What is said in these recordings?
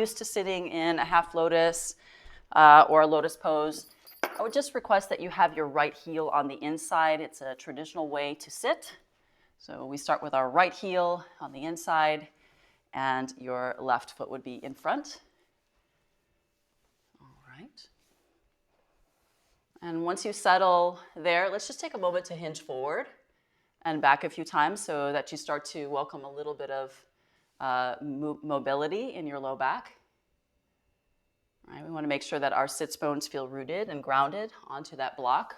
Used to sitting in a half lotus or a lotus pose, I would just request that you have your right heel on the inside. It's a traditional way to sit. So we start with our right heel on the inside, and your left foot would be in front. All right. And once you settle there, let's just take a moment to hinge forward and back a few times so that you start to welcome a little bit of mobility in your low back. Right, we want to make sure that our sits bones feel rooted and grounded onto that block.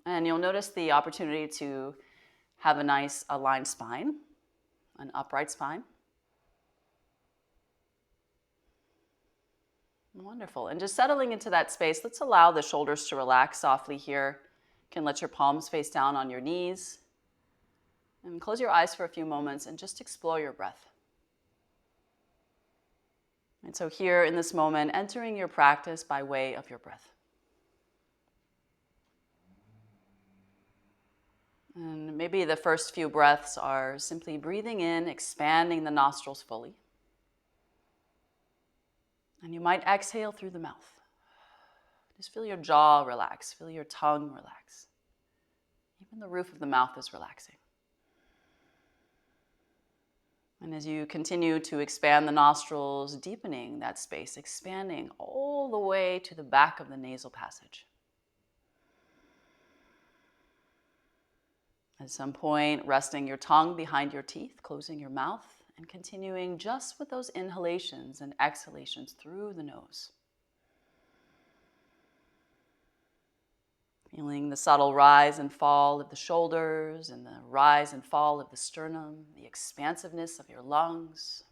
And you'll notice the opportunity to have a nice aligned spine, an upright spine. Wonderful. And just settling into that space, let's allow the shoulders to relax softly here. You can let your palms face down on your knees. And close your eyes for a few moments and just explore your breath. And so here in this moment, entering your practice by way of your breath. And maybe the first few breaths are simply breathing in, expanding the nostrils fully. And you might exhale through the mouth. Just feel your jaw relax, feel your tongue relax. Even the roof of the mouth is relaxing. And as you continue to expand the nostrils, deepening that space, expanding all the way to the back of the nasal passage. At some point, resting your tongue behind your teeth, closing your mouth, and continuing just with those inhalations and exhalations through the nose. Feeling the subtle rise and fall of the shoulders and the rise and fall of the sternum, the expansiveness of your lungs.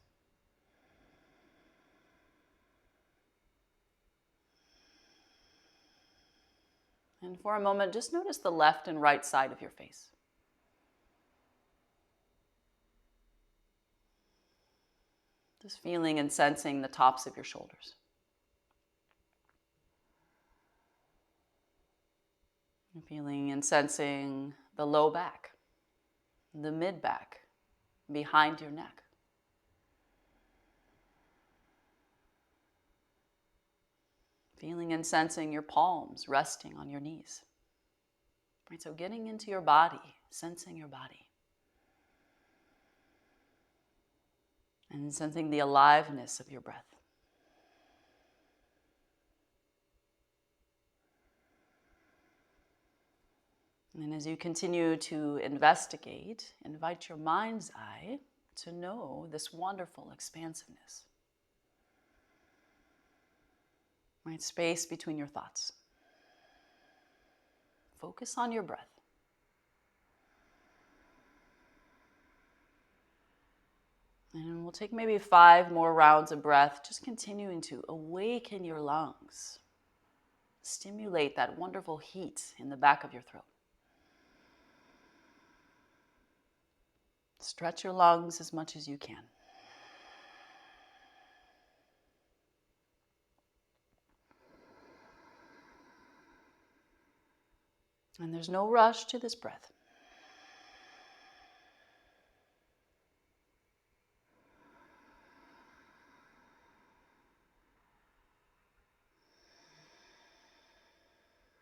And for a moment, just notice the left and right side of your face. Just feeling and sensing the tops of your shoulders. Feeling and sensing the low back, the mid back, behind your neck. Feeling and sensing your palms resting on your knees. Right, so getting into your body, sensing your body. And sensing the aliveness of your breath. And as you continue to investigate, invite your mind's eye to know this wonderful expansiveness. Right, space between your thoughts. Focus on your breath. And we'll take maybe 5 more rounds of breath, just continuing to awaken your lungs. Stimulate that wonderful heat in the back of your throat. Stretch your lungs as much as you can. And there's no rush to this breath.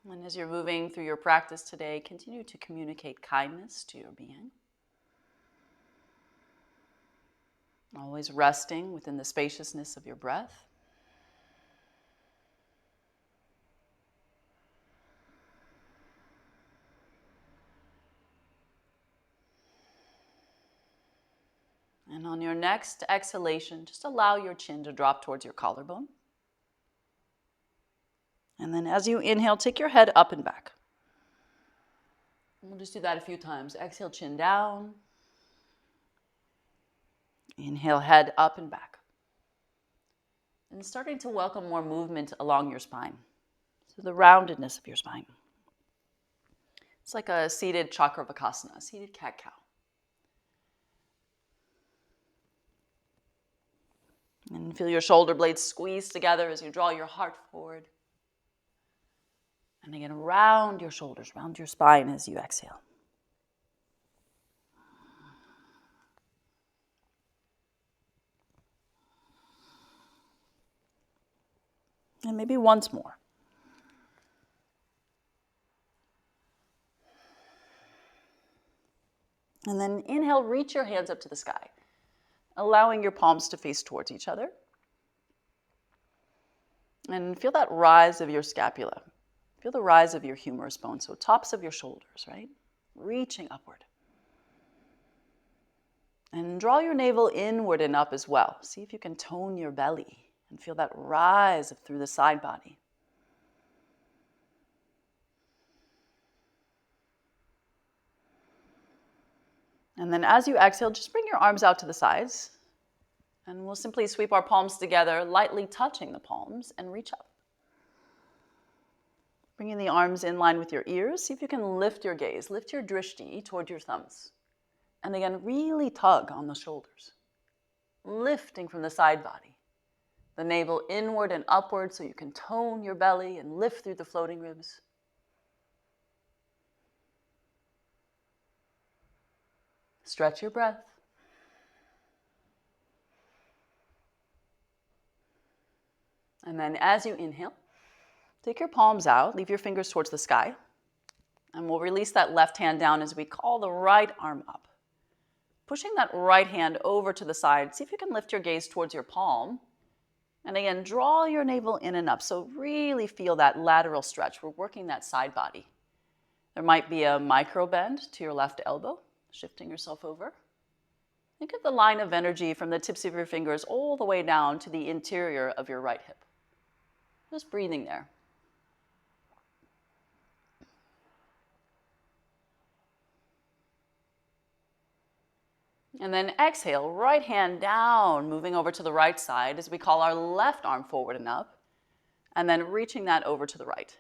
And as you're moving through your practice today, continue to communicate kindness to your being. Always resting within the spaciousness of your breath. And on your next exhalation, just allow your chin to drop towards your collarbone. And then as you inhale, take your head up and back. We'll just do that a few times. Exhale, chin down. Inhale, head up and back. And starting to welcome more movement along your spine. So the roundedness of your spine. It's like a seated Chakravakasana, a seated cat-cow. And feel your shoulder blades squeeze together as you draw your heart forward. And again, round your shoulders, round your spine as you exhale. And maybe once more. And then inhale, reach your hands up to the sky, allowing your palms to face towards each other. And feel that rise of your scapula. Feel the rise of your humerus bone, so tops of your shoulders, right? Reaching upward. And draw your navel inward and up as well. See if you can tone your belly and feel that rise through the side body. And then as you exhale, just bring your arms out to the sides. And we'll simply sweep our palms together, lightly touching the palms, and reach up. Bringing the arms in line with your ears. See if you can lift your gaze, lift your drishti toward your thumbs. And again, really tug on the shoulders, lifting from the side body. The navel inward and upward so you can tone your belly and lift through the floating ribs. Stretch your breath. And then as you inhale, take your palms out, leave your fingers towards the sky, and we'll release that left hand down as we call the right arm up. Pushing that right hand over to the side, see if you can lift your gaze towards your palm. And again, draw your navel in and up, so really feel that lateral stretch. We're working that side body. There might be a micro bend to your left elbow, shifting yourself over. Think of the line of energy from the tips of your fingers all the way down to the interior of your right hip. Just breathing there. And then exhale, right hand down, moving over to the right side as we call our left arm forward and up, and then reaching that over to the right.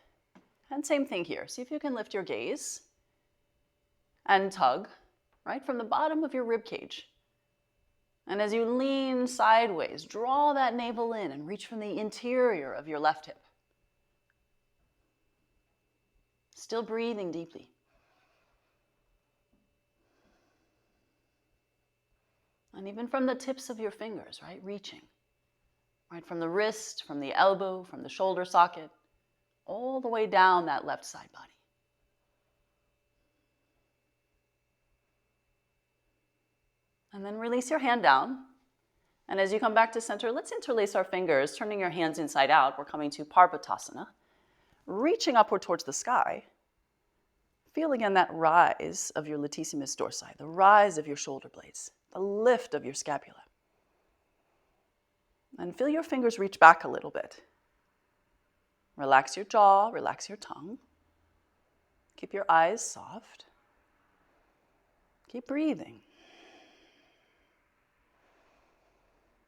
And same thing here. See if you can lift your gaze and tug, right, from the bottom of your rib cage. And as you lean sideways, draw that navel in and reach from the interior of your left hip. Still breathing deeply. And even from the tips of your fingers, right, reaching. Right, from the wrist, from the elbow, from the shoulder socket, all the way down that left side body. And then release your hand down. And as you come back to center, let's interlace our fingers, turning your hands inside out. We're coming to Parvatasana. Reaching upward towards the sky. Feel again that rise of your latissimus dorsi, the rise of your shoulder blades, the lift of your scapula. And feel your fingers reach back a little bit. Relax your jaw, relax your tongue. Keep your eyes soft. Keep breathing.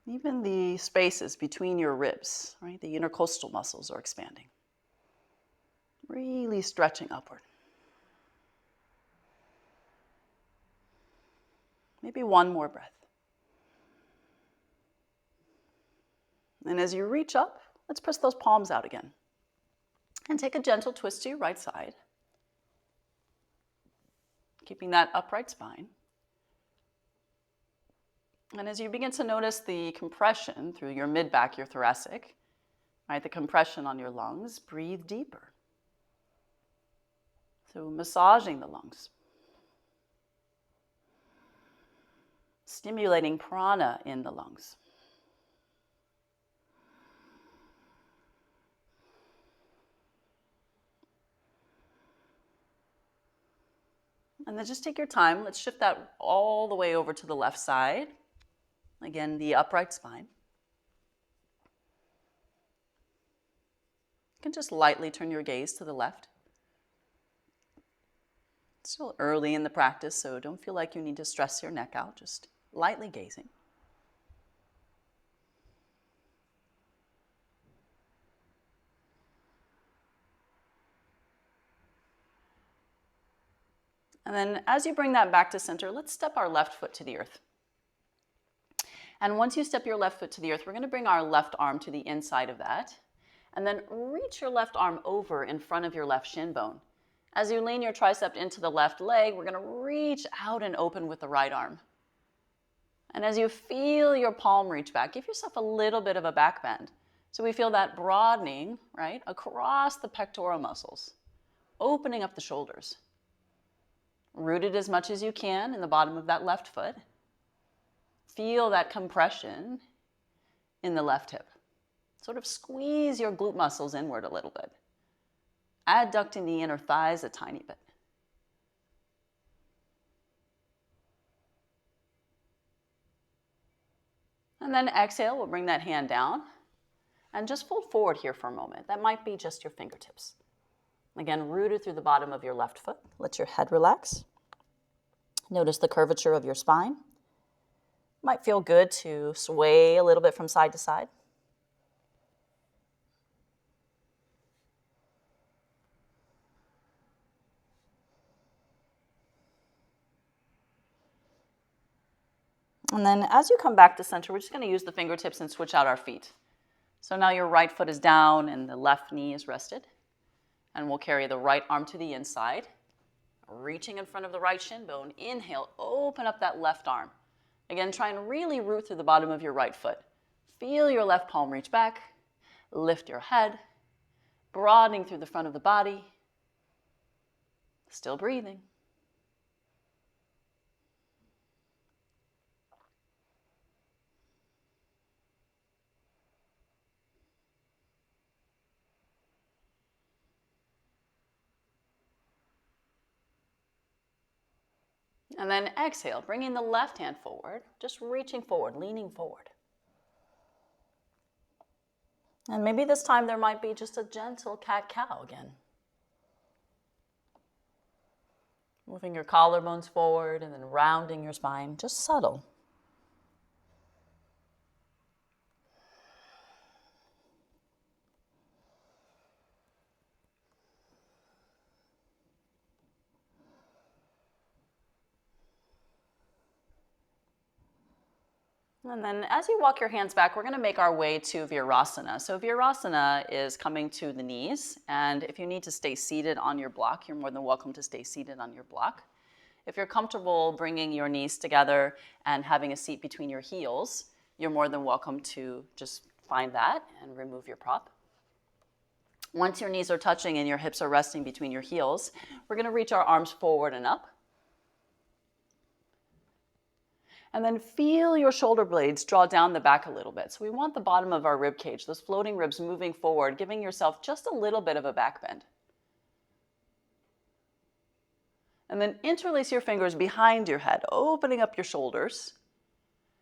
Even the spaces between your ribs, right, the intercostal muscles are expanding. Really stretching upward. Maybe one more breath. And as you reach up, let's press those palms out again. And take a gentle twist to your right side. Keeping that upright spine. And as you begin to notice the compression through your mid-back, your thoracic, right, the compression on your lungs, breathe deeper. So massaging the lungs. Stimulating prana in the lungs. And then just take your time. Let's shift that all the way over to the left side. Again, the upright spine. You can just lightly turn your gaze to the left. It's still early in the practice, so don't feel like you need to stress your neck out. Just lightly gazing. And then as you bring that back to center, let's step our left foot to the earth. And once you step your left foot to the earth, we're going to bring our left arm to the inside of that. And then reach your left arm over in front of your left shin bone. As you lean your tricep into the left leg, we're going to reach out and open with the right arm. And as you feel your palm reach back, give yourself a little bit of a back bend. So we feel that broadening, right, across the pectoral muscles, opening up the shoulders. Rooted as much as you can in the bottom of that left foot. Feel that compression in the left hip. Sort of squeeze your glute muscles inward a little bit. Adducting the inner thighs a tiny bit. And then exhale, we'll bring that hand down and just fold forward here for a moment. That might be just your fingertips. Again, rooted through the bottom of your left foot. Let your head relax. Notice the curvature of your spine. Might feel good to sway a little bit from side to side. And then as you come back to center, we're just going to use the fingertips and switch out our feet. So now your right foot is down and the left knee is rested. And we'll carry the right arm to the inside, reaching in front of the right shin bone. Inhale, open up that left arm. Again, try and really root through the bottom of your right foot. Feel your left palm reach back. Lift your head, broadening through the front of the body. Still breathing. And then exhale, bringing the left hand forward, just reaching forward, leaning forward. And maybe this time there might be just a gentle cat-cow again. Moving your collarbones forward and then rounding your spine, just subtle. And then as you walk your hands back, we're going to make our way to Virasana. So Virasana is coming to the knees, and if you need to stay seated on your block, you're more than welcome to stay seated on your block. If you're comfortable bringing your knees together and having a seat between your heels, you're more than welcome to just find that and remove your prop. Once your knees are touching and your hips are resting between your heels, we're going to reach our arms forward and up. And then feel your shoulder blades draw down the back a little bit. So we want the bottom of our rib cage, those floating ribs moving forward, giving yourself just a little bit of a back bend. And then interlace your fingers behind your head, opening up your shoulders.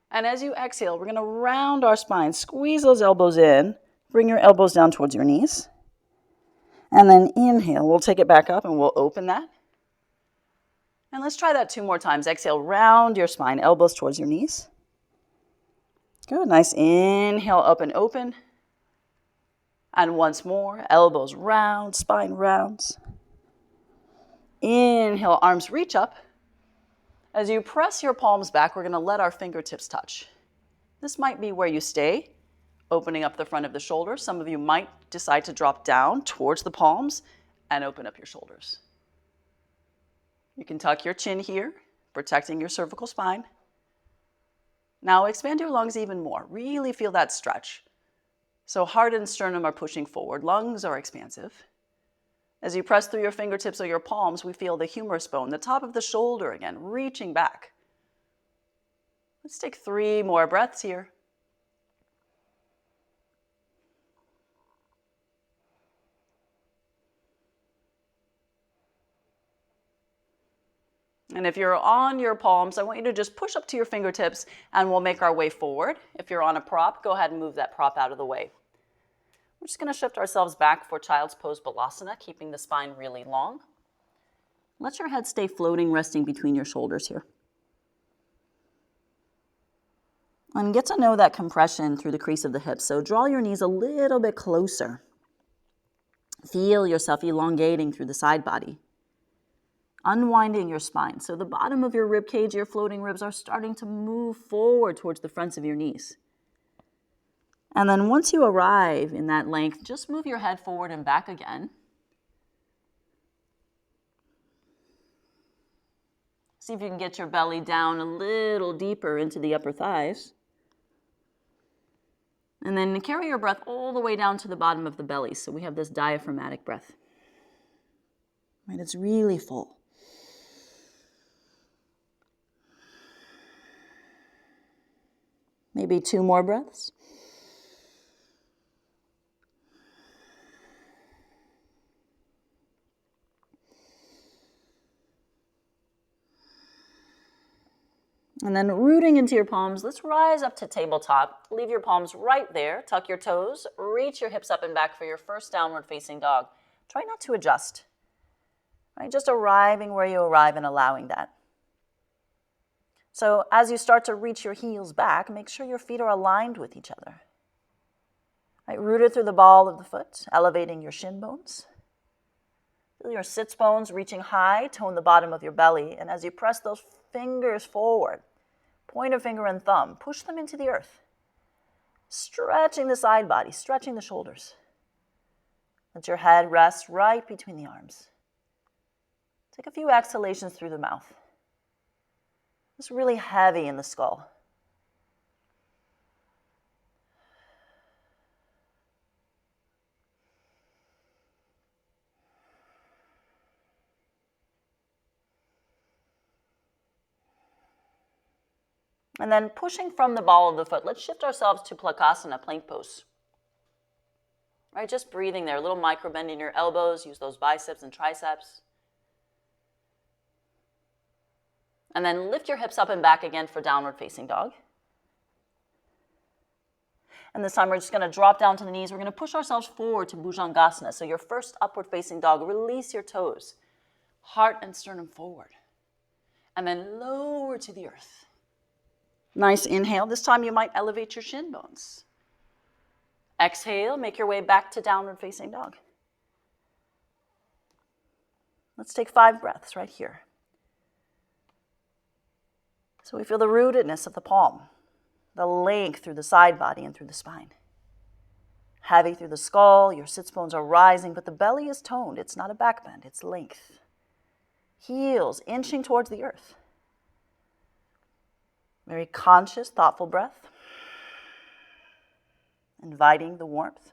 And as you exhale, we're going to round our spine, squeeze those elbows in, bring your elbows down towards your knees. And then inhale, we'll take it back up and we'll open that. And let's try that 2 more times. Exhale, round your spine, elbows towards your knees. Good, nice inhale, up and open. And once more, elbows round, spine rounds. Inhale, arms reach up. As you press your palms back, we're going to let our fingertips touch. This might be where you stay, opening up the front of the shoulders. Some of you might decide to drop down towards the palms and open up your shoulders. You can tuck your chin here, protecting your cervical spine. Now expand your lungs even more. Really feel that stretch. So heart and sternum are pushing forward. Lungs are expansive. As you press through your fingertips or your palms, we feel the humerus bone, the top of the shoulder again, reaching back. Let's take 3 more breaths here. And if you're on your palms, I want you to just push up to your fingertips and we'll make our way forward. If you're on a prop, go ahead and move that prop out of the way. We're just going to shift ourselves back for Child's Pose Balasana, keeping the spine really long. Let your head stay floating, resting between your shoulders here. And get to know that compression through the crease of the hips. So draw your knees a little bit closer. Feel yourself elongating through the side body. Unwinding your spine. So the bottom of your rib cage, your floating ribs are starting to move forward towards the fronts of your knees. And then once you arrive in that length, just move your head forward and back again. See if you can get your belly down a little deeper into the upper thighs. And then carry your breath all the way down to the bottom of the belly. So we have this diaphragmatic breath. Right, it's really full. Maybe 2 more breaths. And then rooting into your palms, let's rise up to tabletop. Leave your palms right there. Tuck your toes. Reach your hips up and back for your first downward facing dog. Try not to adjust. Right? Just arriving where you arrive and allowing that. So as you start to reach your heels back, make sure your feet are aligned with each other. Right? Rooted through the ball of the foot, elevating your shin bones. Feel your sits bones reaching high, tone the bottom of your belly. And as you press those fingers forward, pointer finger and thumb, push them into the earth. Stretching the side body, stretching the shoulders. Let your head rest right between the arms. Take a few exhalations through the mouth. It's really heavy in the skull. And then pushing from the ball of the foot, let's shift ourselves to Plakasana, plank pose. Right, just breathing there, a little micro bend in your elbows, use those biceps and triceps. And then lift your hips up and back again for downward facing dog. And this time we're just going to drop down to the knees. We're going to push ourselves forward to Bhujangasana. So your first upward facing dog, release your toes, heart and sternum forward. And then lower to the earth. Nice inhale. This time you might elevate your shin bones. Exhale, make your way back to downward facing dog. Let's take 5 breaths right here. So we feel the rootedness of the palm, the length through the side body and through the spine. Heavy through the skull, your sits bones are rising, but the belly is toned. It's not a back bend, it's length. Heels inching towards the earth. Very conscious, thoughtful breath. Inviting the warmth.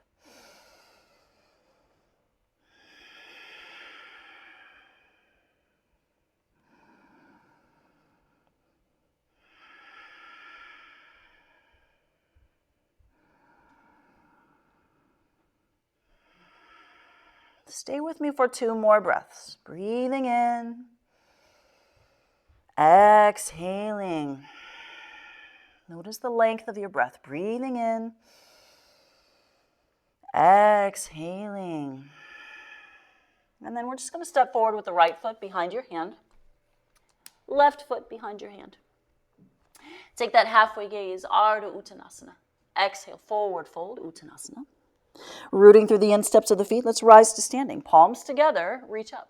Stay with me for 2 more breaths. Breathing in. Exhaling. Notice the length of your breath. Breathing in. Exhaling. And then we're just going to step forward with the right foot behind your hand. Left foot behind your hand. Take that halfway gaze, Ardha Uttanasana. Exhale, forward fold, Uttanasana. Rooting through the insteps of the feet, let's rise to standing. Palms together, reach up.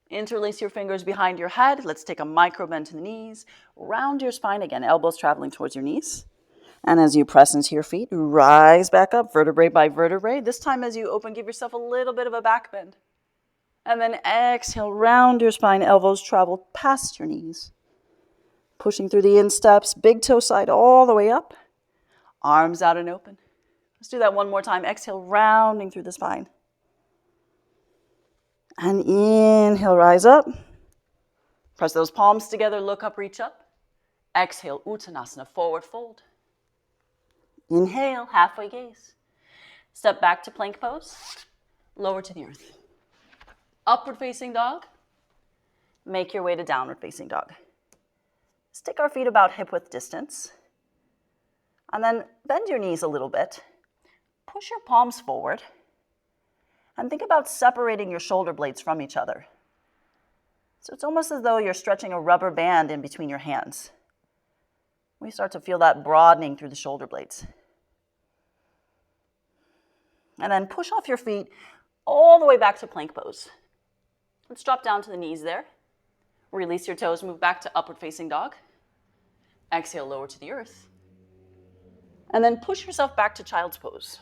Interlace your fingers behind your head. Let's take a micro bend to the knees. Round your spine again, elbows traveling towards your knees. And as you press into your feet, rise back up, vertebrae by vertebrae. This time as you open, give yourself a little bit of a back bend. And then exhale, round your spine, elbows travel past your knees. Pushing through the insteps, big toe side all the way up. Arms out and open. Let's do that one more time. Exhale, rounding through the spine. And inhale, rise up. Press those palms together, look up, reach up. Exhale, Uttanasana, forward fold. Inhale, halfway gaze. Step back to plank pose. Lower to the earth. Upward facing dog. Make your way to downward facing dog. Stick our feet about hip width distance. And then bend your knees a little bit. Push your palms forward. And think about separating your shoulder blades from each other. So it's almost as though you're stretching a rubber band in between your hands. We start to feel that broadening through the shoulder blades. And then push off your feet all the way back to plank pose. Let's drop down to the knees there. Release your toes, move back to upward facing dog. Exhale, lower to the earth. And then push yourself back to child's pose.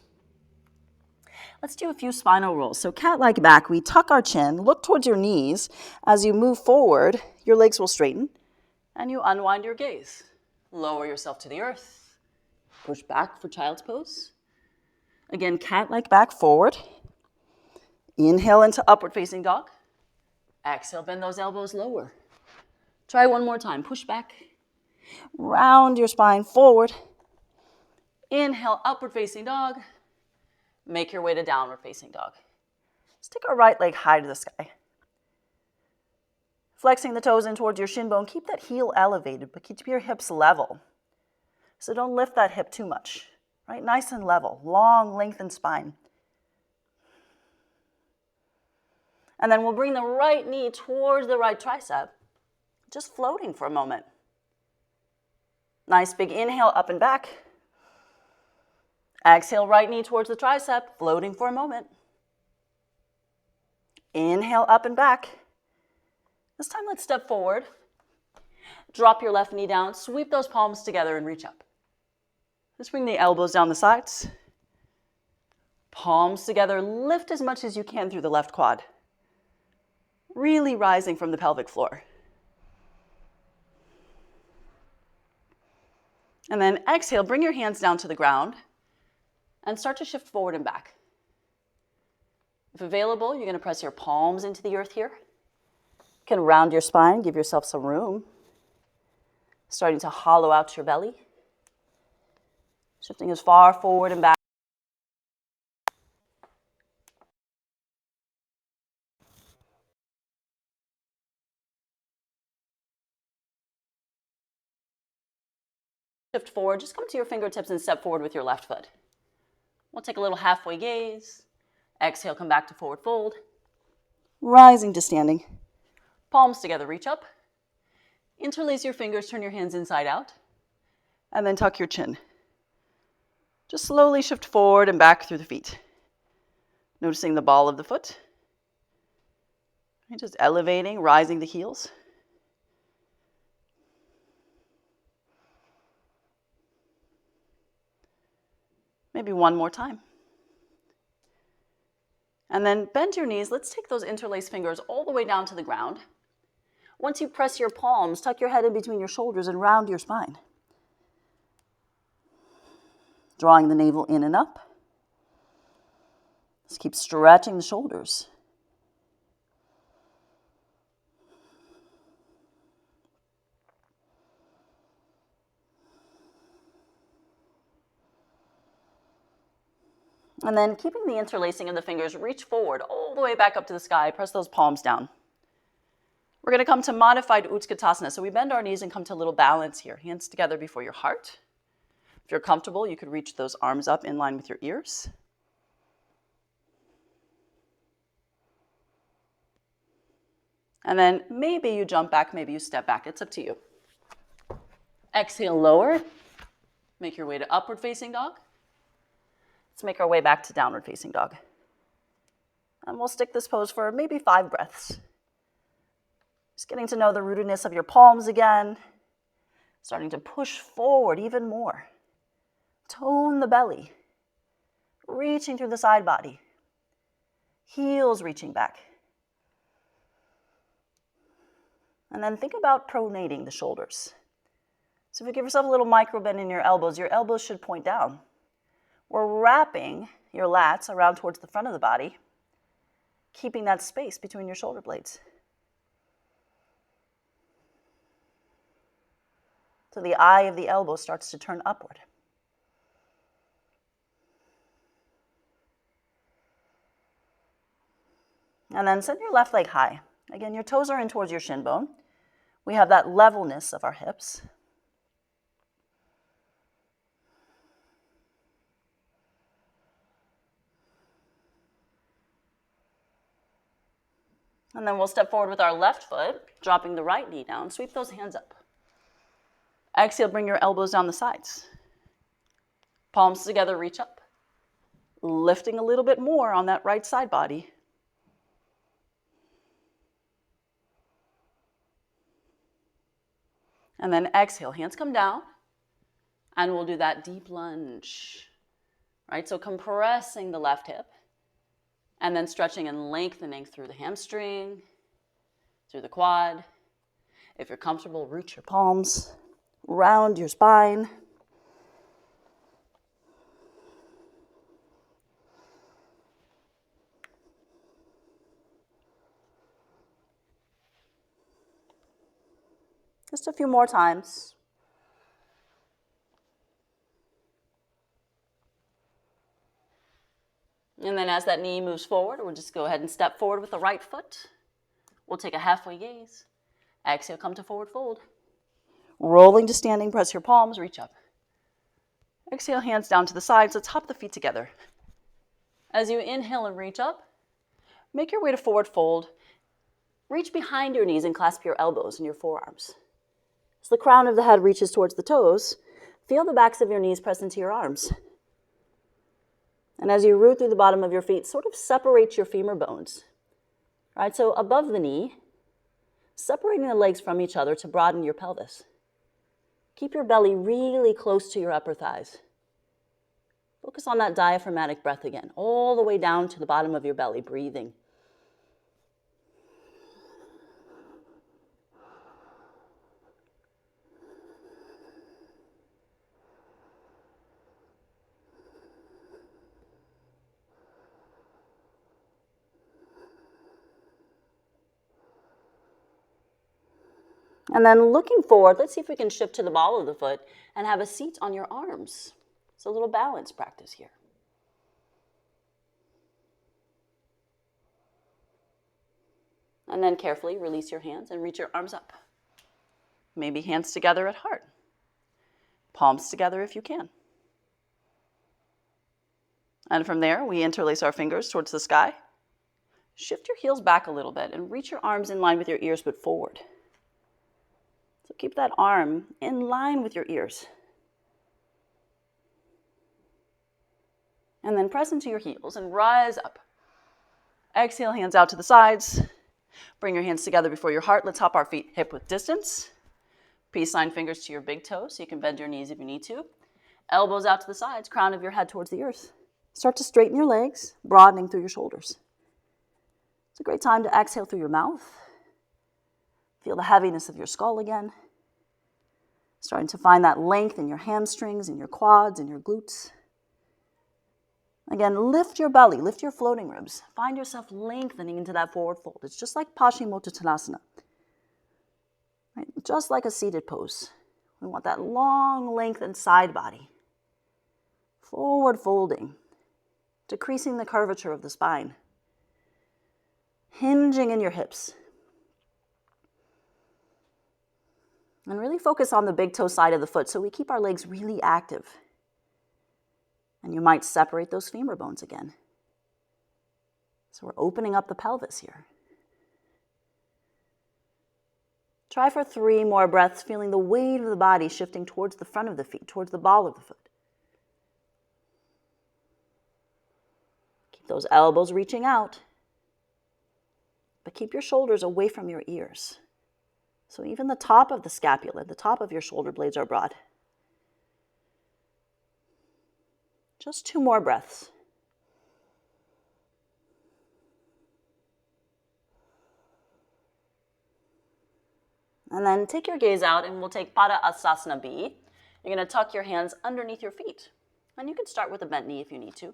Let's do a few spinal rolls. So cat-like back, we tuck our chin, look towards your knees. As you move forward, your legs will straighten, and you unwind your gaze. Lower yourself to the earth. Push back for child's pose. Again, cat-like back forward. Inhale into upward facing dog. Exhale, bend those elbows lower. Try one more time. Push back. Round your spine forward. Inhale, upward facing dog. Make your way to downward facing dog. Stick our right leg high to the sky. Flexing the toes in towards your shin bone. Keep that heel elevated, but keep your hips level. So don't lift that hip too much, right? Nice and level, long, lengthened spine. And then we'll bring the right knee towards the right tricep, just floating for a moment. Nice big inhale, up and back. Exhale, right knee towards the tricep, floating for a moment. Inhale, up and back. This time, let's step forward. Drop your left knee down, sweep those palms together and reach up. Just bring the elbows down the sides. Palms together, lift as much as you can through the left quad. Really rising from the pelvic floor. And then exhale, bring your hands down to the ground and start to shift forward and back. If available, you're going to press your palms into the earth here. You can round your spine, give yourself some room. Starting to hollow out your belly. Shifting as far forward and back. Shift forward, just come to your fingertips and step forward with your left foot. We'll take a little halfway gaze. Exhale, come back to forward fold. Rising to standing. Palms together, reach up. Interlace your fingers, turn your hands inside out. And then tuck your chin. Just slowly shift forward and back through the feet. Noticing the ball of the foot. Just elevating, rising the heels. Maybe one more time. And then bend your knees. Let's take those interlaced fingers all the way down to the ground. Once you press your palms, tuck your head in between your shoulders and round your spine. Drawing the navel in and up. Just keep stretching the shoulders. And then keeping the interlacing of the fingers, reach forward all the way back up to the sky. Press those palms down. We're going to come to modified Utkatasana. So we bend our knees and come to a little balance here. Hands together before your heart. If you're comfortable, you could reach those arms up in line with your ears. And then maybe you jump back, maybe you step back. It's up to you. Exhale, lower. Make your way to upward facing dog. Let's make our way back to downward facing dog. And we'll stick this pose for maybe 5 breaths. Just getting to know the rootedness of your palms again. Starting to push forward even more. Tone the belly. Reaching through the side body. Heels reaching back. And then think about pronating the shoulders. So if you give yourself a little micro bend in your elbows should point down. We're wrapping your lats around towards the front of the body, keeping that space between your shoulder blades. So the eye of the elbow starts to turn upward. And then send your left leg high. Again, your toes are in towards your shin bone. We have that levelness of our hips. And then we'll step forward with our left foot, dropping the right knee down. Sweep those hands up. Exhale, bring your elbows down the sides. Palms together, reach up. Lifting a little bit more on that right side body. And then exhale, hands come down. And we'll do that deep lunge. Right, so compressing the left hip. And then stretching and lengthening through the hamstring, through the quad. If you're comfortable, root your palms, round your spine. Just a few more times. And then as that knee moves forward, we'll just go ahead and step forward with the right foot. We'll take a halfway gaze. Exhale, come to forward fold. Rolling to standing, press your palms, reach up. Exhale, hands down to the sides. Let's hop the feet together. As you inhale and reach up, make your way to forward fold. Reach behind your knees and clasp your elbows and your forearms. As the crown of the head reaches towards the toes, feel the backs of your knees press into your arms. And as you root through the bottom of your feet, sort of separate your femur bones. All right, so above the knee, separating the legs from each other to broaden your pelvis. Keep your belly really close to your upper thighs. Focus on that diaphragmatic breath again, all the way down to the bottom of your belly, breathing. And then looking forward, let's see if we can shift to the ball of the foot and have a seat on your arms. It's a little balance practice here. And then carefully release your hands and reach your arms up. Maybe hands together at heart. Palms together if you can. And from there, we interlace our fingers towards the sky. Shift your heels back a little bit and reach your arms in line with your ears but forward. So keep that arm in line with your ears. And then press into your heels and rise up. Exhale, hands out to the sides. Bring your hands together before your heart. Let's hop our feet hip width distance. Peace sign fingers to your big toes so you can bend your knees if you need to. Elbows out to the sides, crown of your head towards the earth. Start to straighten your legs, broadening through your shoulders. It's a great time to exhale through your mouth. Feel the heaviness of your skull again. Starting to find that length in your hamstrings, in your quads, in your glutes. Again, lift your belly, lift your floating ribs. Find yourself lengthening into that forward fold. It's just like Paschimottanasana. Right? Just like a seated pose. We want that long, lengthened side body. Forward folding, decreasing the curvature of the spine. Hinging in your hips. And really focus on the big toe side of the foot so we keep our legs really active. And you might separate those femur bones again. So we're opening up the pelvis here. Try for 3 more breaths, feeling the weight of the body shifting towards the front of the feet, towards the ball of the foot. Keep those elbows reaching out, but keep your shoulders away from your ears. So even the top of the scapula, the top of your shoulder blades are broad. Just 2 more breaths. And then take your gaze out and we'll take Pada Asasana B. You're going to tuck your hands underneath your feet. And you can start with a bent knee if you need to.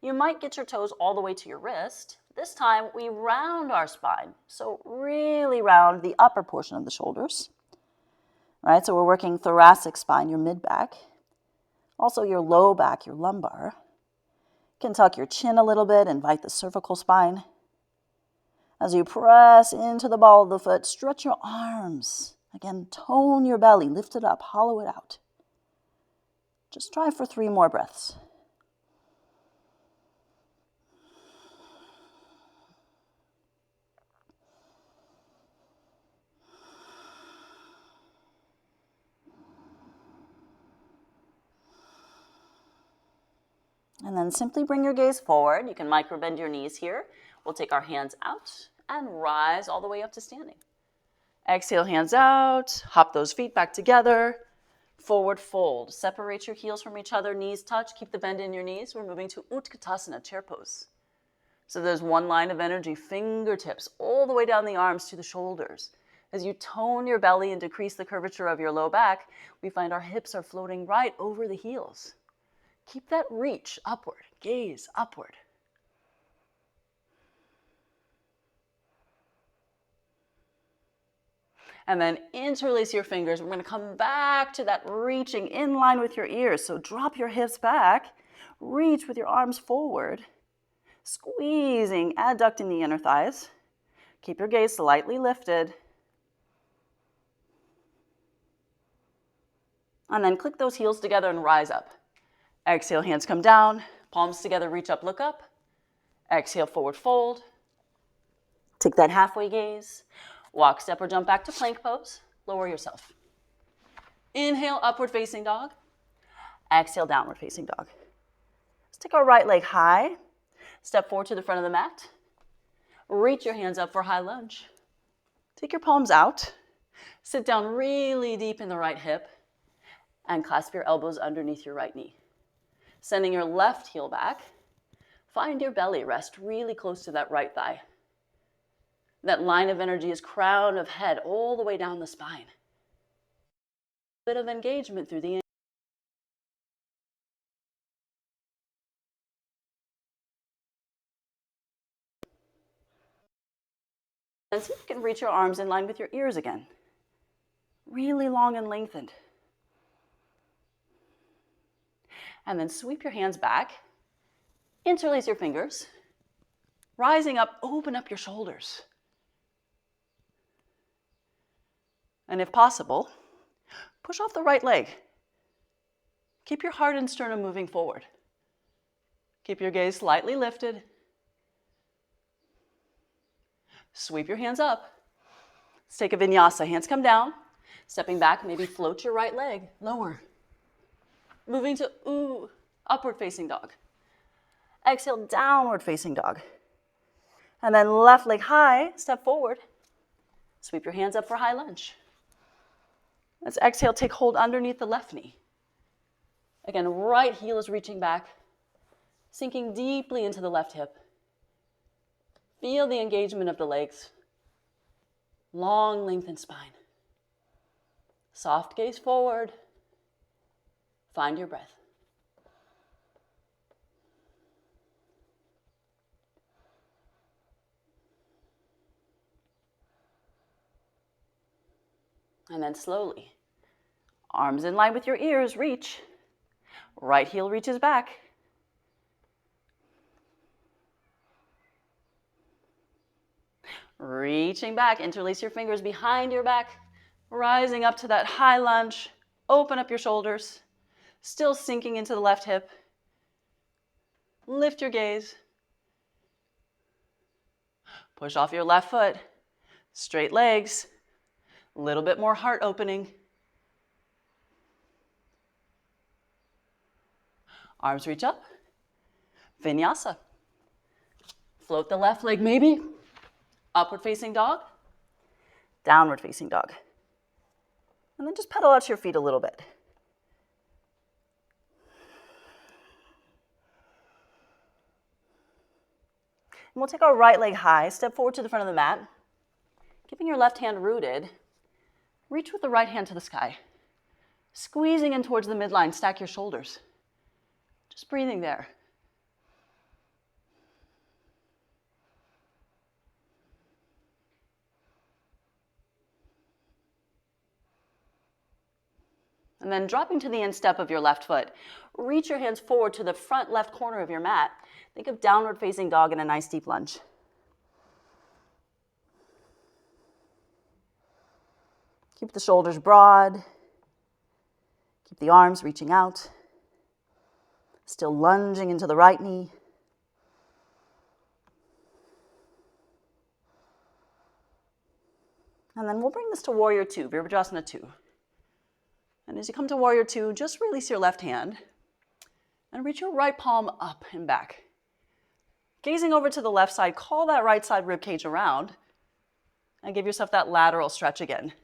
You might get your toes all the way to your wrist. This time we round our spine. So really round the upper portion of the shoulders. Right? So we're working thoracic spine, your mid-back. Also your low back, your lumbar. You can tuck your chin a little bit, invite the cervical spine. As you press into the ball of the foot, stretch your arms. Again, tone your belly, lift it up, hollow it out. Just try for 3 more breaths. And then simply bring your gaze forward. You can micro-bend your knees here. We'll take our hands out and rise all the way up to standing. Exhale, hands out. Hop those feet back together. Forward fold. Separate your heels from each other. Knees touch. Keep the bend in your knees. We're moving to Utkatasana, chair pose. So there's one line of energy, fingertips all the way down the arms to the shoulders. As you tone your belly and decrease the curvature of your low back, we find our hips are floating right over the heels. Keep that reach upward, gaze upward. And then interlace your fingers. We're going to come back to that reaching in line with your ears. So drop your hips back, reach with your arms forward, squeezing, adducting the inner thighs. Keep your gaze slightly lifted. And then click those heels together and rise up. Exhale, hands come down, palms together, reach up, look up. Exhale, forward fold. Take that halfway gaze. Walk, step, or jump back to plank pose. Lower yourself. Inhale, upward facing dog. Exhale, downward facing dog. Let's take our right leg high. Step forward to the front of the mat. Reach your hands up for high lunge. Take your palms out. Sit down really deep in the right hip and clasp your elbows underneath your right knee. Sending your left heel back. Find your belly, rest really close to that right thigh. That line of energy is crown of head all the way down the spine. Bit of engagement through the and see if you can reach your arms in line with your ears again. Really long and lengthened. And then sweep your hands back. Interlace your fingers. Rising up, open up your shoulders. And if possible, push off the right leg. Keep your heart and sternum moving forward. Keep your gaze slightly lifted. Sweep your hands up. Let's take a vinyasa. Hands come down. Stepping back, maybe float your right leg lower. Moving to upward facing dog. Exhale, downward facing dog. And then left leg high, step forward. Sweep your hands up for high lunge. Let's exhale, take hold underneath the left knee. Again, right heel is reaching back, sinking deeply into the left hip. Feel the engagement of the legs. Long, lengthened spine. Soft gaze forward. Find your breath. And then slowly, arms in line with your ears, reach. Right heel reaches back. Reaching back, interlace your fingers behind your back, rising up to that high lunge. Open up your shoulders, still sinking into the left hip. Lift your gaze. Push off your left foot. Straight legs. A little bit more heart opening. Arms reach up. Vinyasa. Float the left leg maybe. Upward facing dog. Downward facing dog. And then just pedal out your feet a little bit. And we'll take our right leg high, step forward to the front of the mat. Keeping your left hand rooted, reach with the right hand to the sky. Squeezing in towards the midline, stack your shoulders. Just breathing there. And then dropping to the instep of your left foot, reach your hands forward to the front left corner of your mat. Think of downward facing dog in a nice deep lunge. Keep the shoulders broad. Keep the arms reaching out. Still lunging into the right knee. And then we'll bring this to Warrior Two, Virabhadrasana 2. And as you come to Warrior Two, just release your left hand and reach your right palm up and back. Gazing over to the left side, call that right side rib cage around and give yourself that lateral stretch again.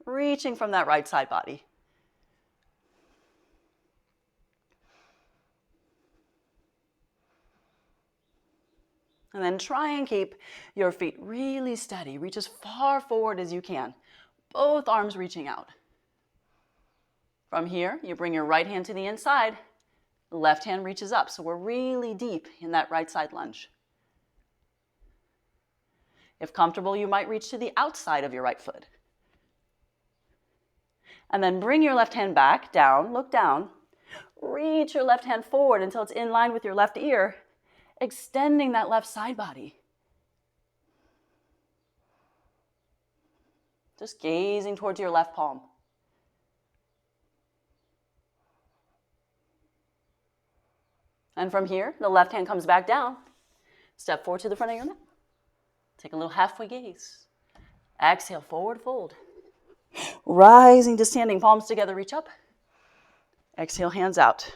Reaching from that right side body. And then try and keep your feet really steady. Reach as far forward as you can. Both arms reaching out. From here, you bring your right hand to the inside. The left hand reaches up. So we're really deep in that right side lunge. If comfortable, you might reach to the outside of your right foot. And then bring your left hand back, down, look down. Reach your left hand forward until it's in line with your left ear, extending that left side body. Just gazing towards your left palm. And from here, the left hand comes back down. Step forward to the front of your mat. Take a little halfway gaze. Exhale, forward fold. Rising to standing, palms together, reach up. Exhale, hands out.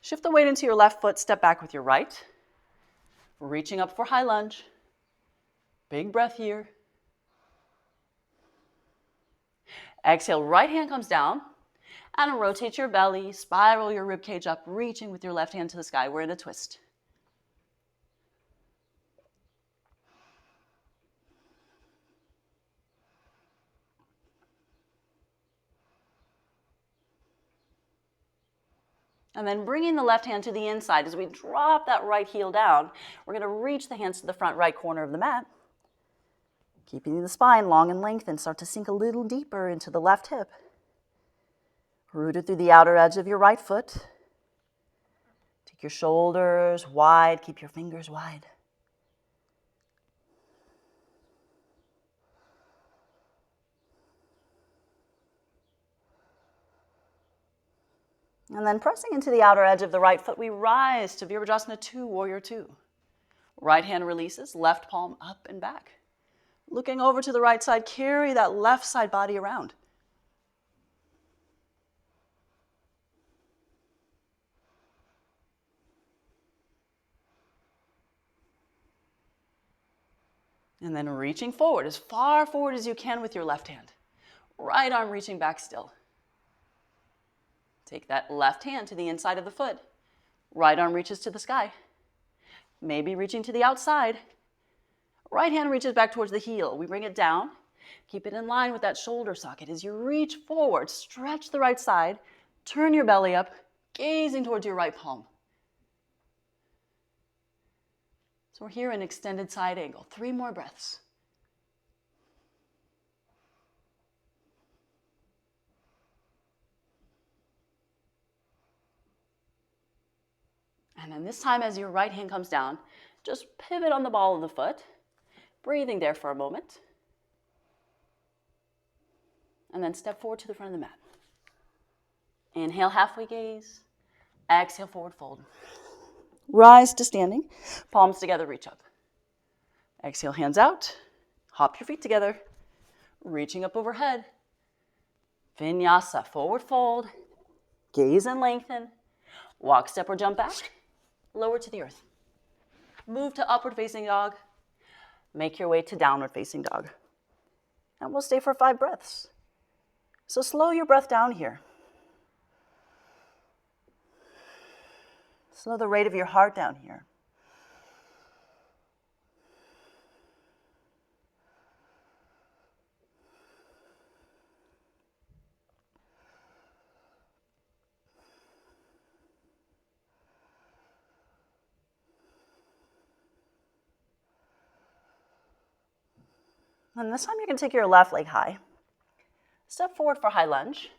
Shift the weight into your left foot, step back with your right. Reaching up for high lunge. Big breath here. Exhale, right hand comes down. And rotate your belly, spiral your rib cage up, reaching with your left hand to the sky. We're in a twist. And then bringing the left hand to the inside as we drop that right heel down. We're going to reach the hands to the front right corner of the mat. Keeping the spine long and lengthened, start to sink a little deeper into the left hip. Rooted through the outer edge of your right foot. Take your shoulders wide, keep your fingers wide. And then pressing into the outer edge of the right foot, we rise to Virabhadrasana 2, Warrior 2. Right hand releases, left palm up and back. Looking over to the right side, carry that left side body around. And then reaching forward, as far forward as you can with your left hand. Right arm reaching back still. Take that left hand to the inside of the foot. Right arm reaches to the sky. Maybe reaching to the outside. Right hand reaches back towards the heel. We bring it down. Keep it in line with that shoulder socket. As you reach forward, stretch the right side. Turn your belly up, gazing towards your right palm. So we're here in extended side angle. 3 more breaths. And then this time as your right hand comes down, just pivot on the ball of the foot, breathing there for a moment. And then step forward to the front of the mat. Inhale, halfway gaze. Exhale, forward fold. Rise to standing, palms together, reach up. Exhale, hands out. Hop your feet together, reaching up overhead. Vinyasa, forward fold. Gaze and lengthen. Walk, step, or jump back. Lower to the earth. Move to upward facing dog. Make your way to downward facing dog. And we'll stay for 5 breaths. So slow your breath down here. Slow the rate of your heart down here. And this time you're going to take your left leg high. Step forward for high lunge.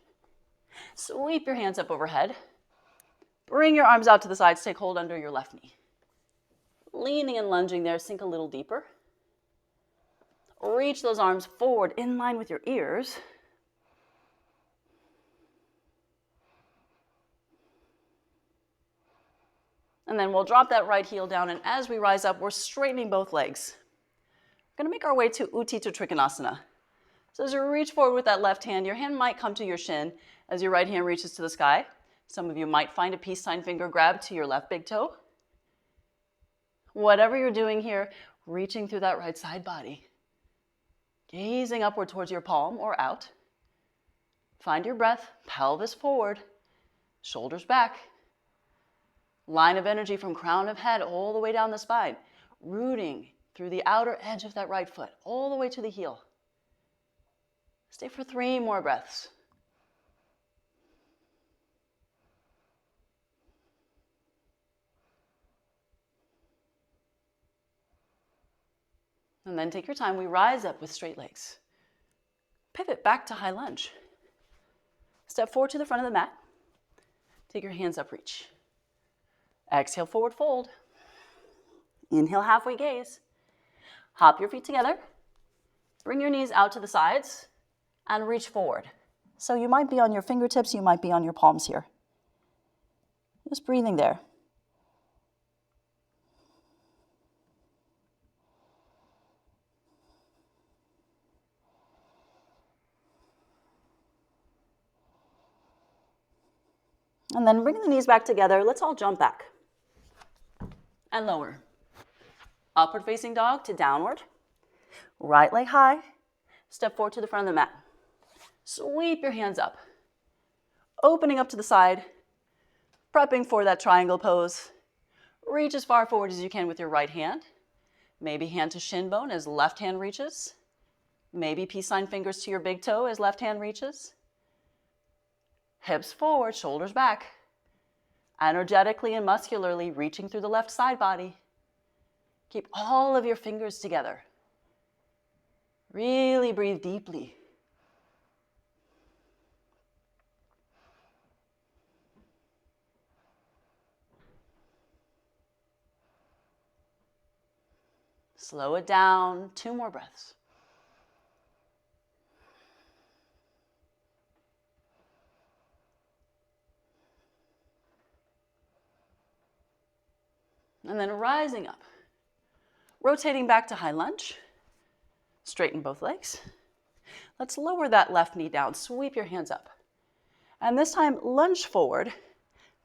Sweep your hands up overhead. Bring your arms out to the sides. Take hold under your left knee. Leaning and lunging there, sink a little deeper. Reach those arms forward in line with your ears. And then we'll drop that right heel down, and as we rise up, we're straightening both legs. We're going to make our way to Utthita Trikonasana. So as you reach forward with that left hand, your hand might come to your shin as your right hand reaches to the sky. Some of you might find a peace sign finger grab to your left big toe. Whatever you're doing here, reaching through that right side body. Gazing upward towards your palm or out. Find your breath, pelvis forward, shoulders back. Line of energy from crown of head all the way down the spine, rooting through the outer edge of that right foot, all the way to the heel. Stay for 3 more breaths. And then take your time. We rise up with straight legs. Pivot back to high lunge. Step forward to the front of the mat. Take your hands up, reach. Exhale, forward fold. Inhale, halfway gaze. Hop your feet together. Bring your knees out to the sides and reach forward. So you might be on your fingertips, you might be on your palms here. Just breathing there. And then bring the knees back together. Let's all jump back and lower. Upward facing dog to downward. Right leg high. Step forward to the front of the mat. Sweep your hands up. Opening up to the side. Prepping for that triangle pose. Reach as far forward as you can with your right hand. Maybe hand to shin bone as left hand reaches. Maybe peace sign fingers to your big toe as left hand reaches. Hips forward, shoulders back. Energetically and muscularly reaching through the left side body. Keep all of your fingers together. Really breathe deeply. Slow it down. 2 more breaths. And then rising up. Rotating back to high lunge. Straighten both legs. Let's lower that left knee down. Sweep your hands up. And this time, lunge forward.